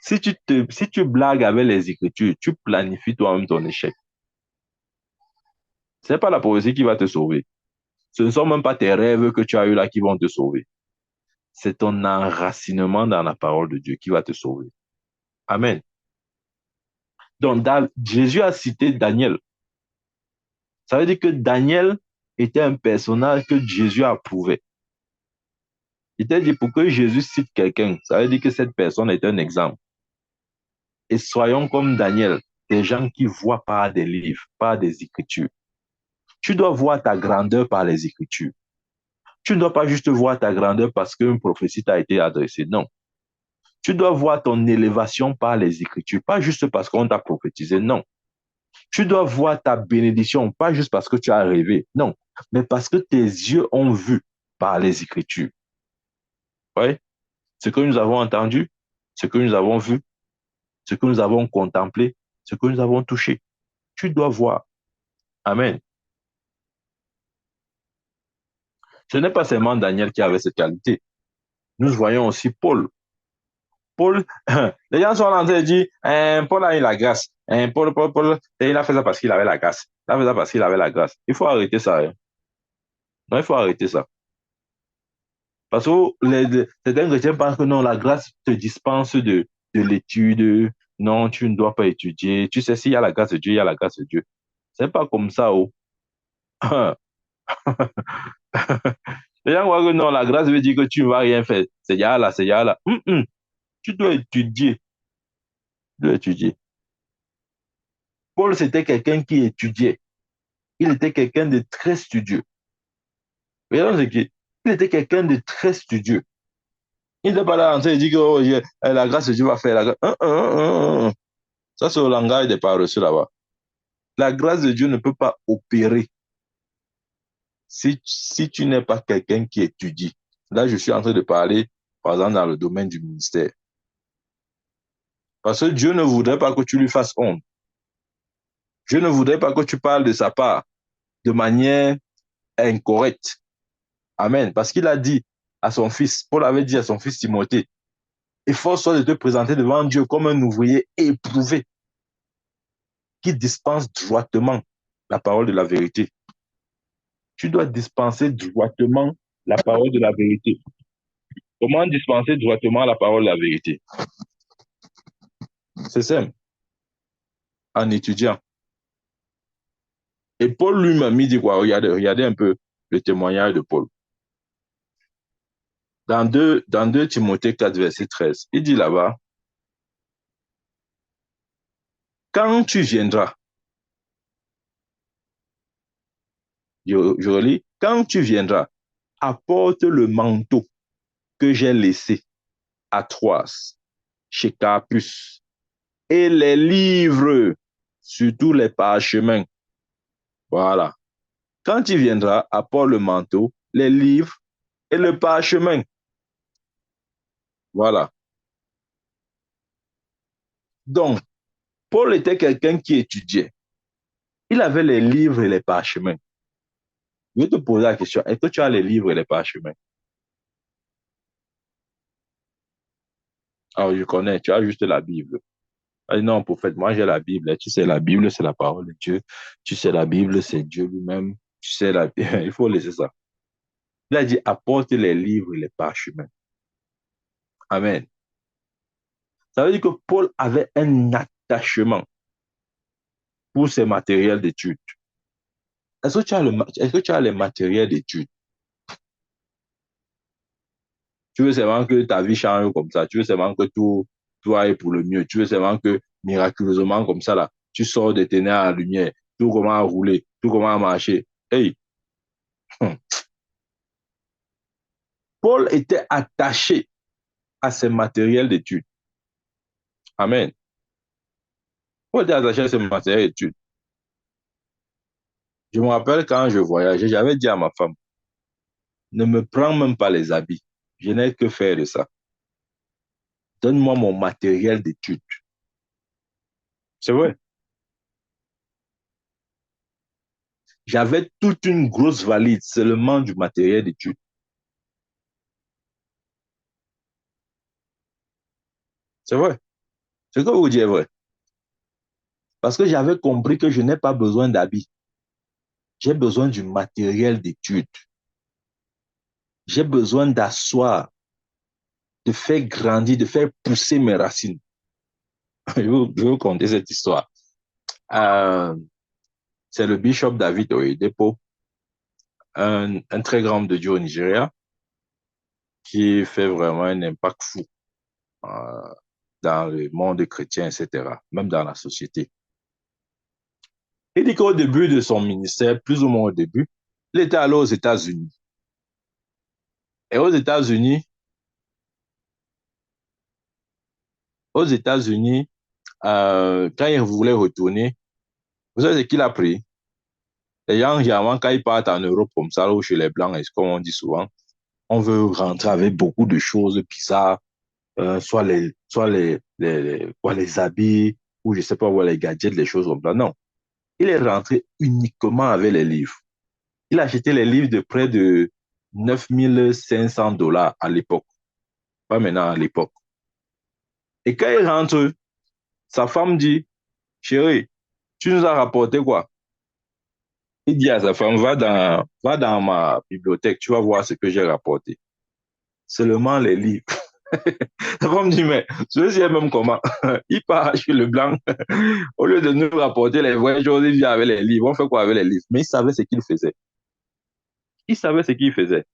Si tu blagues avec les Écritures, tu planifies toi-même ton échec. Ce n'est pas la prophétie qui va te sauver. Ce ne sont même pas tes rêves que tu as eus là qui vont te sauver. C'est ton enracinement dans la parole de Dieu qui va te sauver. Amen. Donc, Jésus a cité Daniel. Ça veut dire que Daniel était un personnage que Jésus approuvait. Il t'a dit pour que Jésus cite quelqu'un, ça veut dire que cette personne est un exemple. Et soyons comme Daniel, des gens qui voient par des livres, par des écritures. Tu dois voir ta grandeur par les écritures. Tu ne dois pas juste voir ta grandeur parce qu'une prophétie t'a été adressée. Non. Tu dois voir ton élévation par les écritures, pas juste parce qu'on t'a prophétisé. Non. Tu dois voir ta bénédiction, pas juste parce que tu as rêvé. Non. Mais parce que tes yeux ont vu par les écritures. Oui. Ce que nous avons entendu, ce que nous avons vu, ce que nous avons contemplé, ce que nous avons touché. Tu dois voir. Amen. Ce n'est pas seulement Daniel qui avait cette qualité. Nous voyons aussi Paul. Paul, les gens sont en train de dire, Paul a eu la grâce. Paul, il a fait ça parce qu'il avait la grâce. Il a fait ça parce qu'il avait la grâce. Il faut arrêter ça. Hein. Non, il faut arrêter ça. Parce que certains chrétiens pensent que non, la grâce te dispense de l'étude. Non, tu ne dois pas étudier. Tu sais, s'il y a la grâce de Dieu, il y a la grâce de Dieu. C'est pas comme ça. Oh. Les gens croient que non, la grâce veut dire que tu ne vas rien faire. C'est ya là, c'est ya là. Tu dois étudier. Tu dois étudier. Paul, c'était quelqu'un qui étudiait. Il était quelqu'un de très studieux. Regardons ce qui il était quelqu'un de très studieux. Il n'était pas là en train de dire que oh, la grâce de Dieu va faire la grâce. Ça, c'est le langage des paresseux là-bas. La grâce de Dieu ne peut pas opérer si tu n'es pas quelqu'un qui étudie. Là, je suis en train de parler, par exemple, dans le domaine du ministère. Parce que Dieu ne voudrait pas que tu lui fasses honte. Dieu ne voudrait pas que tu parles de sa part de manière incorrecte. Amen. Parce qu'il a dit à son fils, Paul avait dit à son fils Timothée, Efforce-toi de te présenter devant Dieu comme un ouvrier éprouvé qui dispense droitement la parole de la vérité. Tu dois dispenser droitement la parole de la vérité. Comment dispenser droitement la parole de la vérité? C'est simple, en étudiant. Et Paul lui-même, il dit quoi? Regardez un peu le témoignage de Paul. Dans 2 Timothée 4, verset 13, il dit là-bas, quand tu viendras, je relis, quand tu viendras, apporte le manteau que j'ai laissé à Troas, chez Carpus, et les livres, surtout les parchemins. Voilà. Quand tu viendras, apporte le manteau, les livres et le parchemin. Voilà. Donc, Paul était quelqu'un qui étudiait. Il avait les livres et les parchemins. Je vais te poser la question, est-ce que tu as les livres et les parchemins? Alors, je connais, tu as juste la Bible. Ah, non, prophète, moi j'ai la Bible. Tu sais, la Bible, c'est la parole de Dieu. Tu sais, la Bible, c'est Dieu lui-même. Tu sais, il faut laisser ça. Il a dit, apporte les livres et les parchemins. Amen. Ça veut dire que Paul avait un attachement pour ses matériels d'études. Est-ce que tu as les matériels d'études? Tu veux seulement que ta vie change comme ça. Tu veux seulement que tout aille pour le mieux. Tu veux seulement que miraculeusement comme ça, là, tu sors des ténèbres à la lumière. Tout comment à rouler, tout comment à marcher. Hey, Paul était attaché à ses matériels d'études. Amen. Paul était attaché à ses matériels d'études. Je me rappelle quand je voyageais, j'avais dit à ma femme, ne me prends même pas les habits. Je n'ai que faire de ça. Donne-moi mon matériel d'études. C'est vrai. J'avais toute une grosse valise seulement du matériel d'études. C'est vrai. Ce que vous dites est vrai. Parce que j'avais compris que je n'ai pas besoin d'habits. J'ai besoin du matériel d'études. J'ai besoin d'asseoir, de faire grandir, de faire pousser mes racines. Je vais vous conter cette histoire. Euh, c'est le bishop David Oyedepo, un très grand homme de Dieu au Nigeria, qui fait vraiment un impact fou euh, dans le monde chrétien, etc., même dans la société. Il dit qu'au début de son ministère, plus ou moins au début, il était allé aux États-Unis. Et aux États-Unis, quand il voulait retourner, vous savez ce qu'il a pris? Les gens, généralement, quand ils partent en Europe comme ça, ou chez les Blancs, et comme on dit souvent, on veut rentrer avec beaucoup de choses bizarres, soit les habits, ou je sais pas, ou les gadgets, les choses comme ça. Non. Il est rentré uniquement avec les livres. Il a acheté les livres de près de 9 500 $ à l'époque. Pas maintenant, à l'époque. Et quand il rentre, sa femme dit, chérie, tu nous as rapporté quoi? Il dit à sa femme, va dans ma bibliothèque, tu vas voir ce que j'ai rapporté. Seulement les livres. Sa femme dit, mais je sais même comment. Il part chez le blanc. Au lieu de nous rapporter les vraies choses, il vient avec les livres. On fait quoi avec les livres? Mais il savait ce qu'il faisait. Il savait ce qu'il faisait.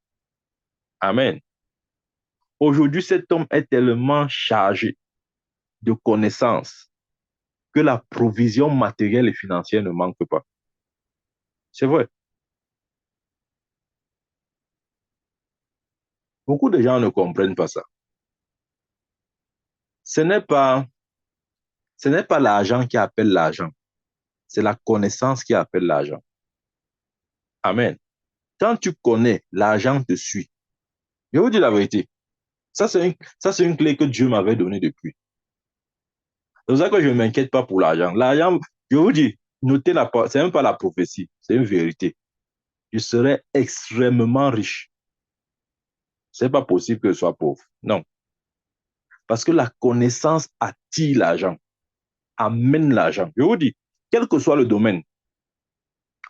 Amen. Aujourd'hui, cet homme est tellement chargé de connaissances que la provision matérielle et financière ne manque pas. C'est vrai. Beaucoup de gens ne comprennent pas ça. Ce n'est pas, ce n'est pas l'argent qui appelle l'argent. C'est la connaissance qui appelle l'argent. Amen. Quand tu connais, l'argent te suit. Je vous dis la vérité. Ça, c'est une clé que Dieu m'avait donnée depuis. C'est pour ça que je ne m'inquiète pas pour l'argent. L'argent, je vous dis, notez c'est même pas la prophétie, c'est une vérité. Je serai extrêmement riche. C'est pas possible que je sois pauvre. Non. Parce que la connaissance attire l'argent, amène l'argent. Je vous dis, quel que soit le domaine,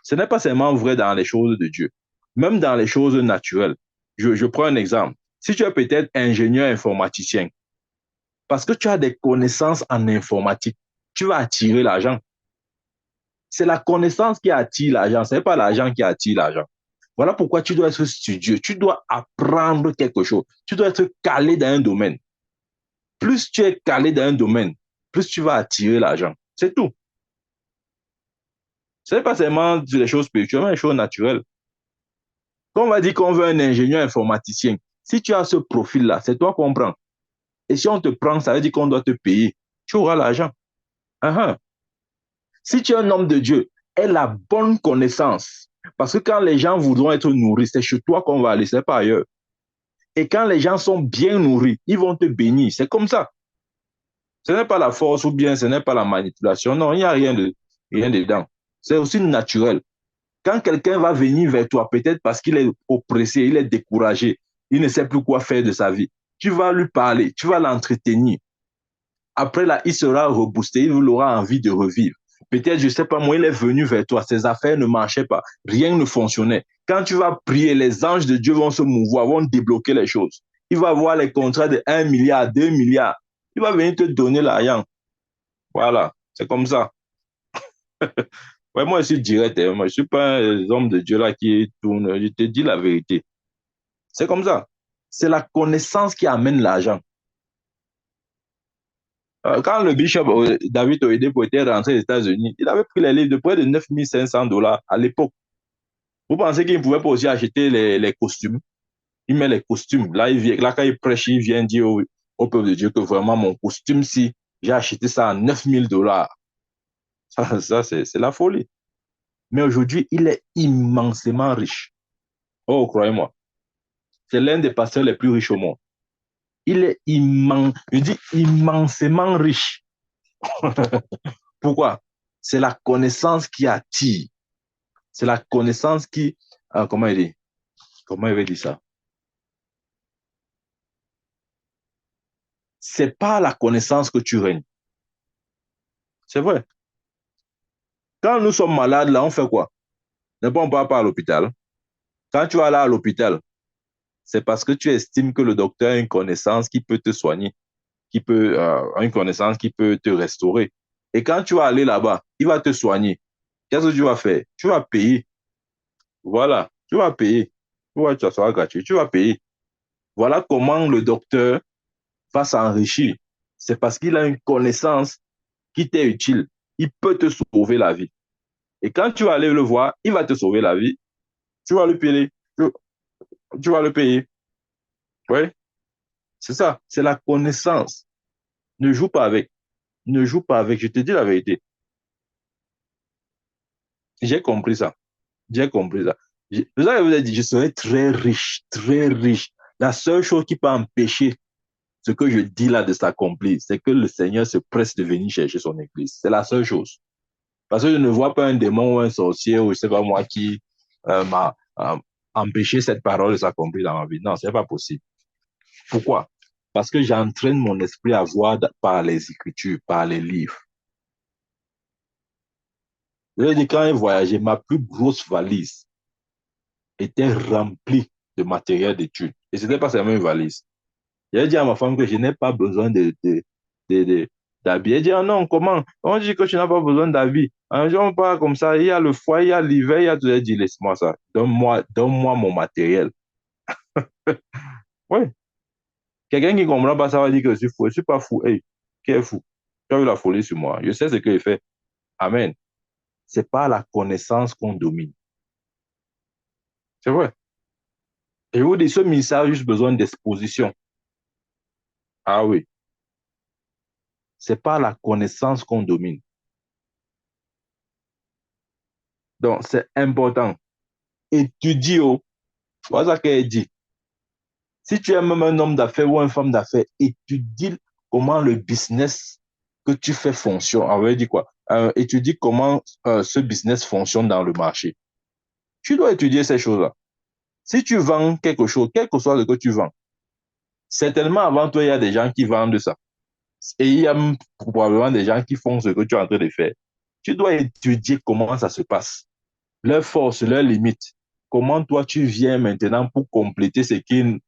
ce n'est pas seulement vrai dans les choses de Dieu, même dans les choses naturelles. Je prends un exemple. Si tu es peut-être ingénieur informaticien, parce que tu as des connaissances en informatique, tu vas attirer l'argent. C'est la connaissance qui attire l'argent, ce n'est pas l'argent qui attire l'argent. Voilà pourquoi tu dois être studieux, tu dois apprendre quelque chose, tu dois être calé dans un domaine. Plus tu es calé dans un domaine, plus tu vas attirer l'argent. C'est tout. Ce n'est pas seulement des choses spirituelles, mais des choses naturelles. Quand on va dire qu'on veut un ingénieur informaticien, si tu as ce profil-là, c'est toi qu'on prend. Et si on te prend, ça veut dire qu'on doit te payer. Tu auras l'argent. Uh-huh. Si tu es un homme de Dieu, aie la bonne connaissance. Parce que quand les gens voudront être nourris, c'est chez toi qu'on va aller, c'est pas ailleurs. Et quand les gens sont bien nourris, ils vont te bénir. C'est comme ça. Ce n'est pas la force ou bien ce n'est pas la manipulation. Non, il n'y a rien dedans. C'est aussi naturel. Quand quelqu'un va venir vers toi, peut-être parce qu'il est oppressé, il est découragé, il ne sait plus quoi faire de sa vie, tu vas lui parler, tu vas l'entretenir. Après là, il sera reboosté, il aura envie de revivre. Peut-être, je ne sais pas, moi, il est venu vers toi, ses affaires ne marchaient pas, rien ne fonctionnait. Quand tu vas prier, les anges de Dieu vont se mouvoir, vont débloquer les choses. Il va avoir les contrats de 1 milliard, 2 milliards. Il va venir te donner l'argent. Voilà, c'est comme ça. Ouais, moi, je suis direct. Moi, je ne suis pas un homme de Dieu là qui tourne. Je te dis la vérité. C'est comme ça. C'est la connaissance qui amène l'argent. Quand le bishop David Oyedepo était rentré aux États-Unis, il avait pris les livres de près de 9 500 $ à l'époque. Vous pensez qu'il ne pouvait pas aussi acheter les costumes? Il met les costumes. Là, là, quand il prêche, il vient dire au peuple de Dieu que vraiment mon costume, si j'ai acheté ça à 9 000 $. Ça c'est la folie. Mais aujourd'hui, il est immensément riche. Oh, croyez-moi, c'est l'un des pasteurs les plus riches au monde. Il est immense, je dis immensément riche. Pourquoi? C'est la connaissance qui attire. C'est la connaissance qui, comment il dit? Comment il veut dire ça? C'est pas la connaissance que tu règnes. C'est vrai. Quand nous sommes malades, là, on fait quoi? Ne pas on part pas à l'hôpital. Quand tu vas là à l'hôpital, c'est parce que tu estimes que le docteur a une connaissance qui peut te soigner, une connaissance qui peut te restaurer. Et quand tu vas aller là-bas, il va te soigner. Qu'est-ce que tu vas faire? Tu vas payer. Voilà, tu vas payer. Tu vois, ça sera gratuit. Tu vas payer. Voilà comment le docteur va s'enrichir. C'est parce qu'il a une connaissance qui t'est utile. Il peut te sauver la vie. Et quand tu vas aller le voir, il va te sauver la vie. Tu vas le payer. Tu vas le payer. Oui, c'est ça. C'est la connaissance. Ne joue pas avec. Ne joue pas avec. Je te dis la vérité. J'ai compris ça. J'ai compris ça. Vous avez vous dit, je serai très riche, très riche. La seule chose qui peut empêcher ce que je dis là de s'accomplir, c'est que le Seigneur se presse de venir chercher son église. C'est la seule chose. Parce que je ne vois pas un démon ou un sorcier ou je ne sais pas moi qui m'a empêché cette parole de s'accomplir dans ma vie. Non, ce n'est pas possible. Pourquoi? Parce que j'entraîne mon esprit à voir par les écritures, par les livres. Je veux dire, quand j'ai voyagé, ma plus grosse valise était remplie de matériel d'études. Et ce n'était pas seulement une valise. J'ai dit à ma femme que je n'ai pas besoin d'habits. Elle dit, ah non, comment? On dit que tu n'as pas besoin d'habits. Un jour, on parle comme ça, il y a le froid, il y a l'hiver, il y a tout. Elle dit, laisse-moi ça. Donne-moi mon matériel. Oui. Quelqu'un qui ne comprend pas ça va dire que je suis fou. Je ne suis pas fou. Hey, qui est fou? Tu as eu la folie sur moi. Je sais ce que je fais. Amen. C'est pas la connaissance qu'on domine. C'est vrai. Et je vous dis, ce ministère a juste besoin d'exposition. Ah oui. C'est pas la connaissance qu'on domine. Donc, c'est important. Étudie, oh. Voilà ce qu'elle dit. Si tu es même un homme d'affaires ou une femme d'affaires, étudie comment le business que tu fais fonctionne. On va dire quoi? Étudie comment ce business fonctionne dans le marché. Tu dois étudier ces choses-là. Si tu vends quelque chose, quel que soit ce que tu vends, Certainement, avant toi, il y a des gens qui vendent ça. Et il y a probablement des gens qui font ce que tu es en train de faire. Tu dois étudier comment ça se passe, leurs forces, leurs limites. Comment toi, tu viens maintenant pour compléter ce qu'ils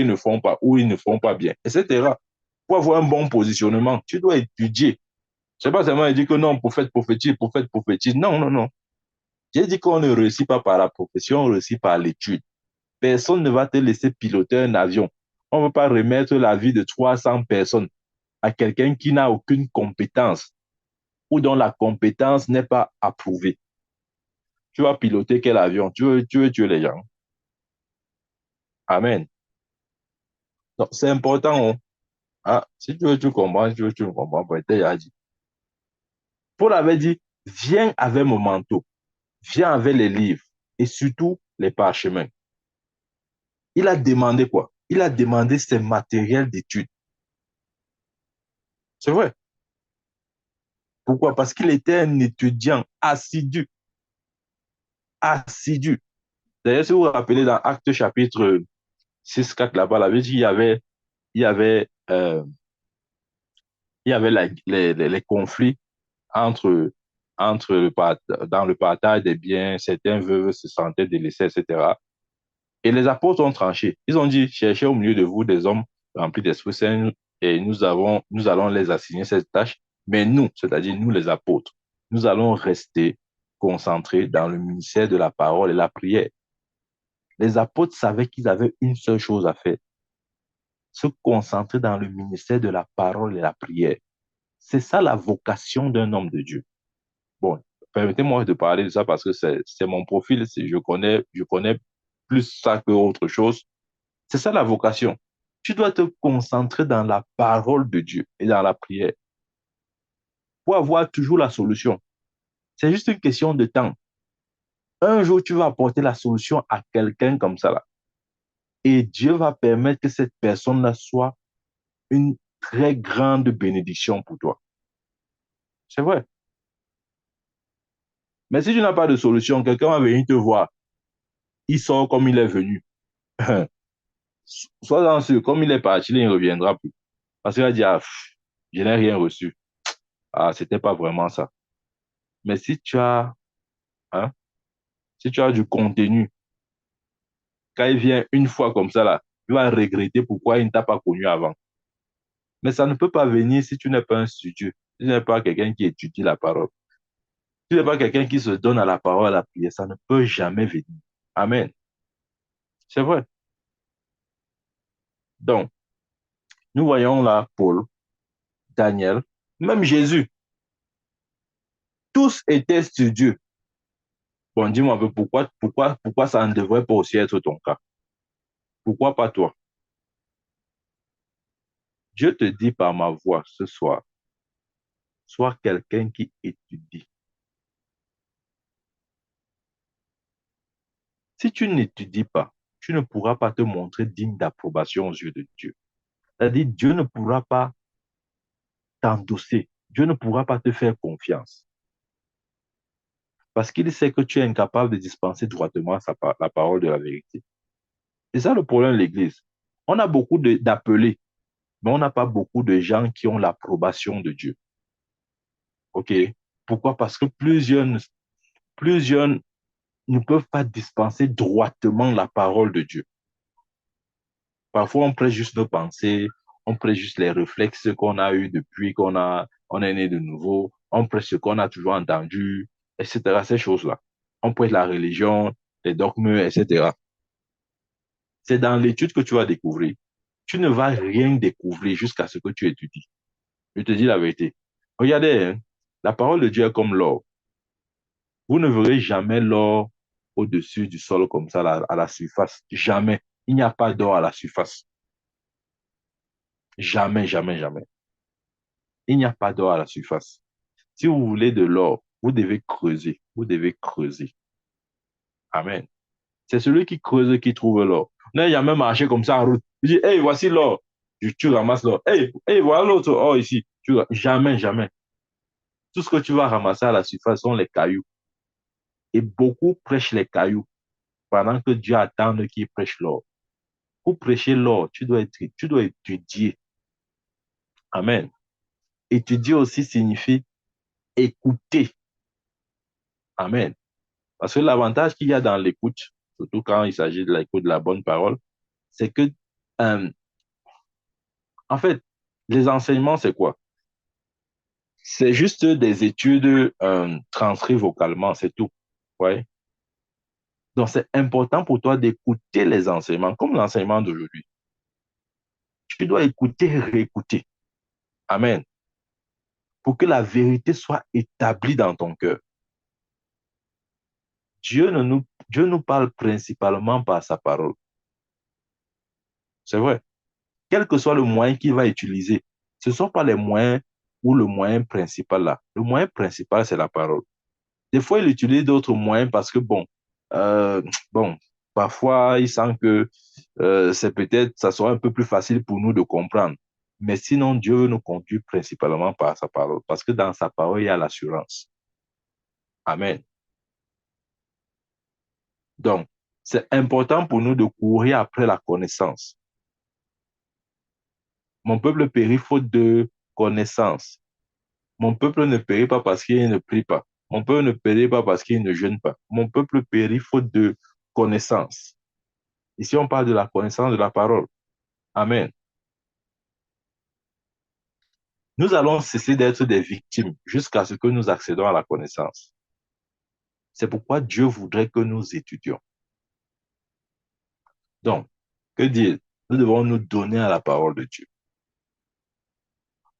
ne font pas ou ils ne font pas bien, etc. Pour avoir un bon positionnement, tu dois étudier. Je ne sais pas seulement dire que non, prophète prophétise. Non, non, non. J'ai dit qu'on ne réussit pas par la profession, on réussit par l'étude. Personne ne va te laisser piloter un avion. On ne peut pas remettre la vie de 300 personnes à quelqu'un qui n'a aucune compétence ou dont la compétence n'est pas approuvée. Tu vas piloter quel avion? Tu veux tuer les gens. Amen. Donc, c'est important. Hein. Ah, si tu veux, tu comprends. Si tu veux, tu ne comprends pas. Déjà dit. Paul avait dit, viens avec mon manteau, viens avec les livres et surtout les parchemins. Il a demandé quoi? Il a demandé ses matériels d'études. C'est vrai. Pourquoi? Parce qu'il était un étudiant assidu. Assidu. D'ailleurs, si vous vous rappelez dans Actes chapitre 6-4 là-bas, là, il y avait, euh, il y avait les conflits entre, dans le partage des biens, certains veuves se sentaient délaissés, etc. Et les apôtres ont tranché. Ils ont dit, cherchez au milieu de vous des hommes remplis d'Esprit Saint et nous allons les assigner cette tâche. Mais nous, c'est-à-dire nous les apôtres, nous allons rester concentrés dans le ministère de la parole et la prière. Les apôtres savaient qu'ils avaient une seule chose à faire, se concentrer dans le ministère de la parole et la prière. C'est ça la vocation d'un homme de Dieu. Bon, permettez-moi de parler de ça parce que c'est mon profil, je connais plus ça que autre chose. C'est ça la vocation. Tu dois te concentrer dans la parole de Dieu et dans la prière pour avoir toujours la solution. C'est juste une question de temps. Un jour, tu vas apporter la solution à quelqu'un comme ça là. Et Dieu va permettre que cette personne-là soit une très grande bénédiction pour toi. C'est vrai. Mais si tu n'as pas de solution, quelqu'un va venir te voir. Il sort comme il est venu. Sois-en sûr, comme il est parti, il ne reviendra plus. Parce qu'il va dire, ah, je n'ai rien reçu. Ah, c'était pas vraiment ça. Mais hein, si tu as du contenu, quand il vient une fois comme ça, là, tu vas regretter pourquoi il ne t'a pas connu avant. Mais ça ne peut pas venir si tu n'es pas un studieux, si tu n'es pas quelqu'un qui étudie la parole. Si tu n'es pas quelqu'un qui se donne à la parole, à la prière, ça ne peut jamais venir. Amen. C'est vrai. Donc, nous voyons là Paul, Daniel, même Jésus. Tous étaient studieux. Bon, dis-moi un peu pourquoi ça ne devrait pas aussi être ton cas? Pourquoi pas toi? Je te dis par ma voix ce soir, sois quelqu'un qui étudie. Si tu n'étudies pas, tu ne pourras pas te montrer digne d'approbation aux yeux de Dieu. C'est-à-dire, Dieu ne pourra pas t'endosser. Dieu ne pourra pas te faire confiance. Parce qu'il sait que tu es incapable de dispenser droitement la parole de la vérité. C'est ça le problème de l'Église. On a beaucoup d'appelés, mais on n'a pas beaucoup de gens qui ont l'approbation de Dieu. OK? Pourquoi? Parce que plusieurs ne peuvent pas dispenser droitement la parole de Dieu. Parfois, on prête juste nos pensées, on prête juste les réflexes qu'on a eus depuis on est né de nouveau, on prête ce qu'on a toujours entendu, etc. Ces choses-là. On prête la religion, les dogmes, etc. C'est dans l'étude que tu vas découvrir. Tu ne vas rien découvrir jusqu'à ce que tu étudies. Je te dis la vérité. Regardez, hein, la parole de Dieu est comme l'or. Vous ne verrez jamais l'or au-dessus du sol comme ça, à la surface. Jamais. Il n'y a pas d'or à la surface. Jamais, jamais, jamais. Il n'y a pas d'or à la surface. Si vous voulez de l'or, vous devez creuser. Vous devez creuser. Amen. C'est celui qui creuse qui trouve l'or. On n'a jamais marché comme ça en route. Il dit, hey, voici l'or. Tu ramasses l'or. Hey, hey, voilà l'autre or ici. Jamais, jamais. Tout ce que tu vas ramasser à la surface sont les cailloux. Et beaucoup prêchent les cailloux pendant que Dieu attend qu'ils prêchent l'or. Pour prêcher l'or, tu dois étudier. Amen. Étudier aussi signifie écouter. Amen. Parce que l'avantage qu'il y a dans l'écoute, surtout quand il s'agit de l'écoute de la bonne parole, c'est que, euh, en fait, les enseignements, c'est quoi? C'est juste des études transcrites vocalement, c'est tout. Ouais. Donc, c'est important pour toi d'écouter les enseignements, comme l'enseignement d'aujourd'hui. Tu dois écouter et réécouter. Amen. Pour que la vérité soit établie dans ton cœur. Dieu nous parle principalement par sa parole. C'est vrai. Quel que soit le moyen qu'il va utiliser, ce ne sont pas les moyens ou le moyen principal là. Le moyen principal, c'est la parole. Des fois, il utilise d'autres moyens parce que, euh, bon, parfois, il sent que c'est peut-être, ça sera un peu plus facile pour nous de comprendre. Mais sinon, Dieu nous conduit principalement par sa parole, parce que dans sa parole, il y a l'assurance. Amen. Donc, c'est important pour nous de courir après la connaissance. Mon peuple périt faute de connaissance. Mon peuple ne périt pas parce qu'il ne prie pas. Mon peuple ne périt pas parce qu'il ne jeûne pas. Mon peuple périt faute de connaissance. Ici, on parle de la connaissance de la parole. Amen. Nous allons cesser d'être des victimes jusqu'à ce que nous accédons à la connaissance. C'est pourquoi Dieu voudrait que nous étudions. Donc, que dire? Nous devons nous donner à la parole de Dieu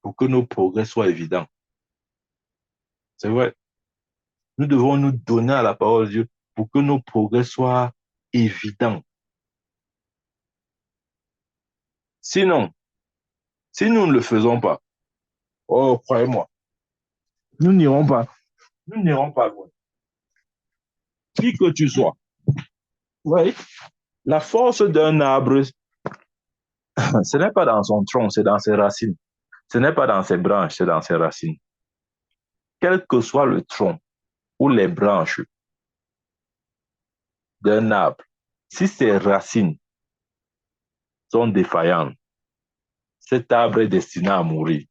pour que nos progrès soient évidents. C'est vrai. Nous devons nous donner à la parole de Dieu pour que nos progrès soient évidents. Sinon, si nous ne le faisons pas, oh, croyez-moi, nous n'irons pas. Nous n'irons pas loin. Qui que tu sois. Oui. La force d'un arbre, ce n'est pas dans son tronc, c'est dans ses racines. Ce n'est pas dans ses branches, c'est dans ses racines. Quel que soit le tronc ou les branches d'un arbre, si ses racines sont défaillantes, cet arbre est destiné à mourir.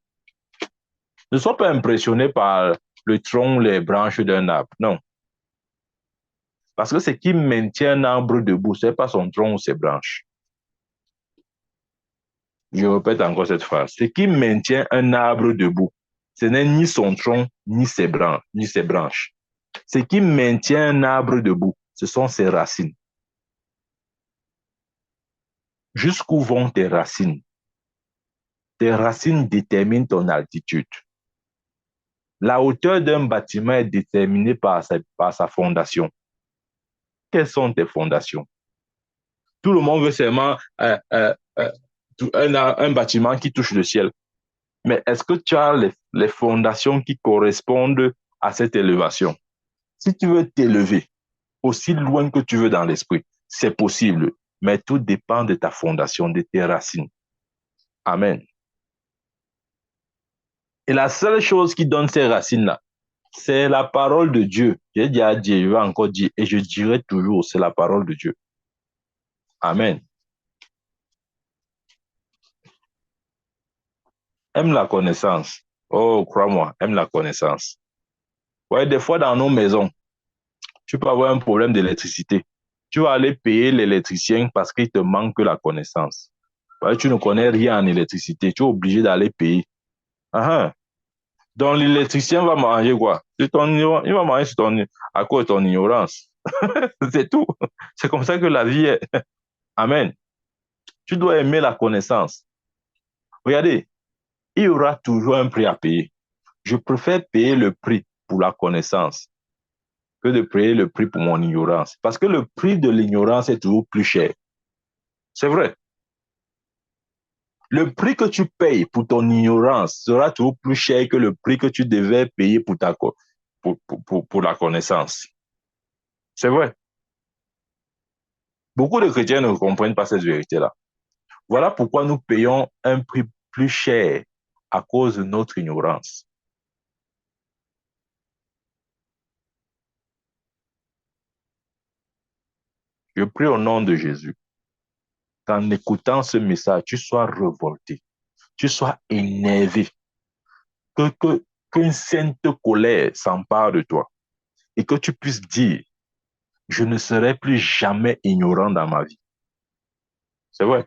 Ne sois pas impressionné par le tronc ou les branches d'un arbre. Non. Parce que ce qui maintient un arbre debout, ce n'est pas son tronc ou ses branches. Je répète encore cette phrase. Ce qui maintient un arbre debout, ce n'est ni son tronc, ni ses branches. Ce qui maintient un arbre debout, ce sont ses racines. Jusqu'où vont tes racines? Tes racines déterminent ton altitude. La hauteur d'un bâtiment est déterminée par sa fondation. Quelles sont tes fondations? Tout le monde veut seulement un bâtiment qui touche le ciel. Mais est-ce que tu as les fondations qui correspondent à cette élévation? Si tu veux t'élever aussi loin que tu veux dans l'esprit, c'est possible. Mais tout dépend de ta fondation, de tes racines. Amen. Et la seule chose qui donne ces racines-là, c'est la parole de Dieu. J'ai déjà dit, je vais encore dire, et je dirai toujours, c'est la parole de Dieu. Amen. Aime la connaissance. Oh, crois-moi, aime la connaissance. Ouais, des fois dans nos maisons, tu peux avoir un problème d'électricité. Tu vas aller payer l'électricien parce qu'il te manque la connaissance. Ouais, tu ne connais rien en électricité, tu es obligé d'aller payer. Ah, ah. Donc l'électricien va manger quoi? Il va manger à cause de ton ignorance. C'est tout. C'est comme ça que la vie est. Amen. Tu dois aimer la connaissance. Regardez, il y aura toujours un prix à payer. Je préfère payer le prix pour la connaissance que de payer le prix pour mon ignorance. Parce que le prix de l'ignorance est toujours plus cher. C'est vrai. Le prix que tu payes pour ton ignorance sera toujours plus cher que le prix que tu devais payer pour la connaissance. C'est vrai. Beaucoup de chrétiens ne comprennent pas cette vérité-là. Voilà pourquoi nous payons un prix plus cher à cause de notre ignorance. Je prie au nom de Jésus qu'en écoutant ce message, tu sois révolté, tu sois énervé, qu'une sainte colère s'empare de toi et que tu puisses dire, je ne serai plus jamais ignorant dans ma vie. C'est vrai,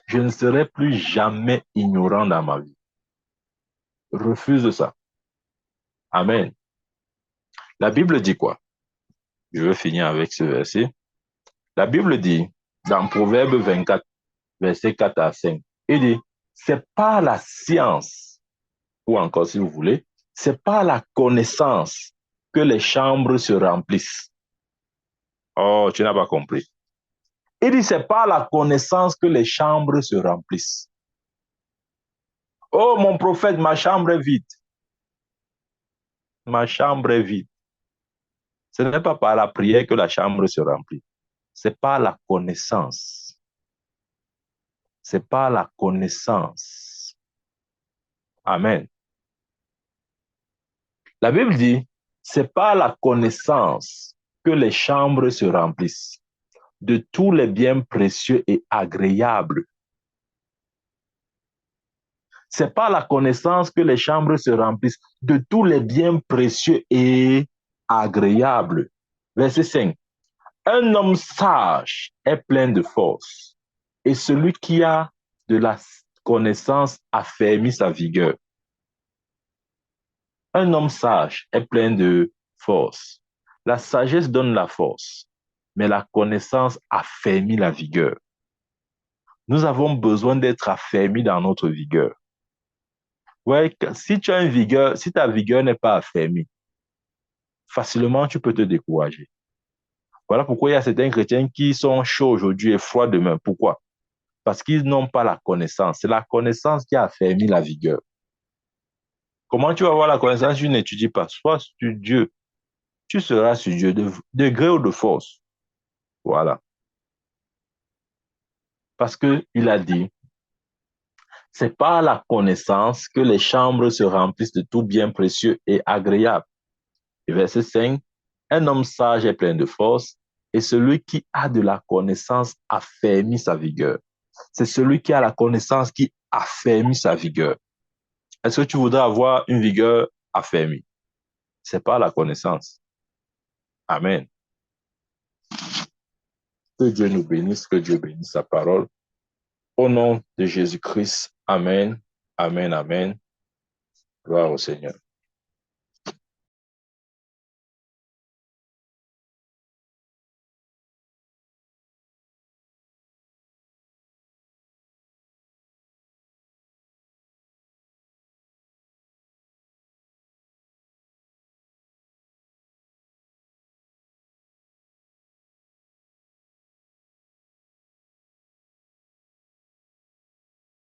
je ne serai plus jamais ignorant dans ma vie. Refuse ça. Amen. La Bible dit quoi? Je veux finir avec ce verset. La Bible dit, dans Proverbe 24, verset 4 à 5, il dit, c'est pas la science, ou encore si vous voulez, c'est pas la connaissance que les chambres se remplissent. Oh, tu n'as pas compris. Il dit, c'est pas la connaissance que les chambres se remplissent. Oh, mon prophète, ma chambre est vide. Ma chambre est vide. Ce n'est pas par la prière que la chambre se remplit. C'est par la connaissance. C'est par la connaissance. Amen. La Bible dit, c'est par la connaissance que les chambres se remplissent de tous les biens précieux et agréables. C'est par la connaissance que les chambres se remplissent de tous les biens précieux et agréables. Verset 5. Un homme sage est plein de force, et celui qui a de la connaissance affermit sa vigueur. Un homme sage est plein de force. La sagesse donne la force, mais la connaissance affermit la vigueur. Nous avons besoin d'être affermis dans notre vigueur. Ouais, si tu as une vigueur, si ta vigueur n'est pas affermie, facilement tu peux te décourager. Voilà pourquoi il y a certains chrétiens qui sont chauds aujourd'hui et froids demain. Pourquoi? Parce qu'ils n'ont pas la connaissance. C'est la connaissance qui a affermi la vigueur. Comment tu vas avoir la connaissance si tu n'étudies pas? Sois studieux. Tu seras studieux de gré ou de force. Voilà. Parce qu'il a dit, c'est par la connaissance que les chambres se remplissent de tout bien précieux et agréable. Et verset 5, un homme sage est plein de force, et celui qui a de la connaissance affermit sa vigueur. C'est celui qui a la connaissance qui affermit sa vigueur. Est-ce que tu voudrais avoir une vigueur affermie? C'est pas la connaissance. Amen. Que Dieu nous bénisse, que Dieu bénisse sa parole. Au nom de Jésus-Christ. Amen. Amen. Amen. Gloire au Seigneur.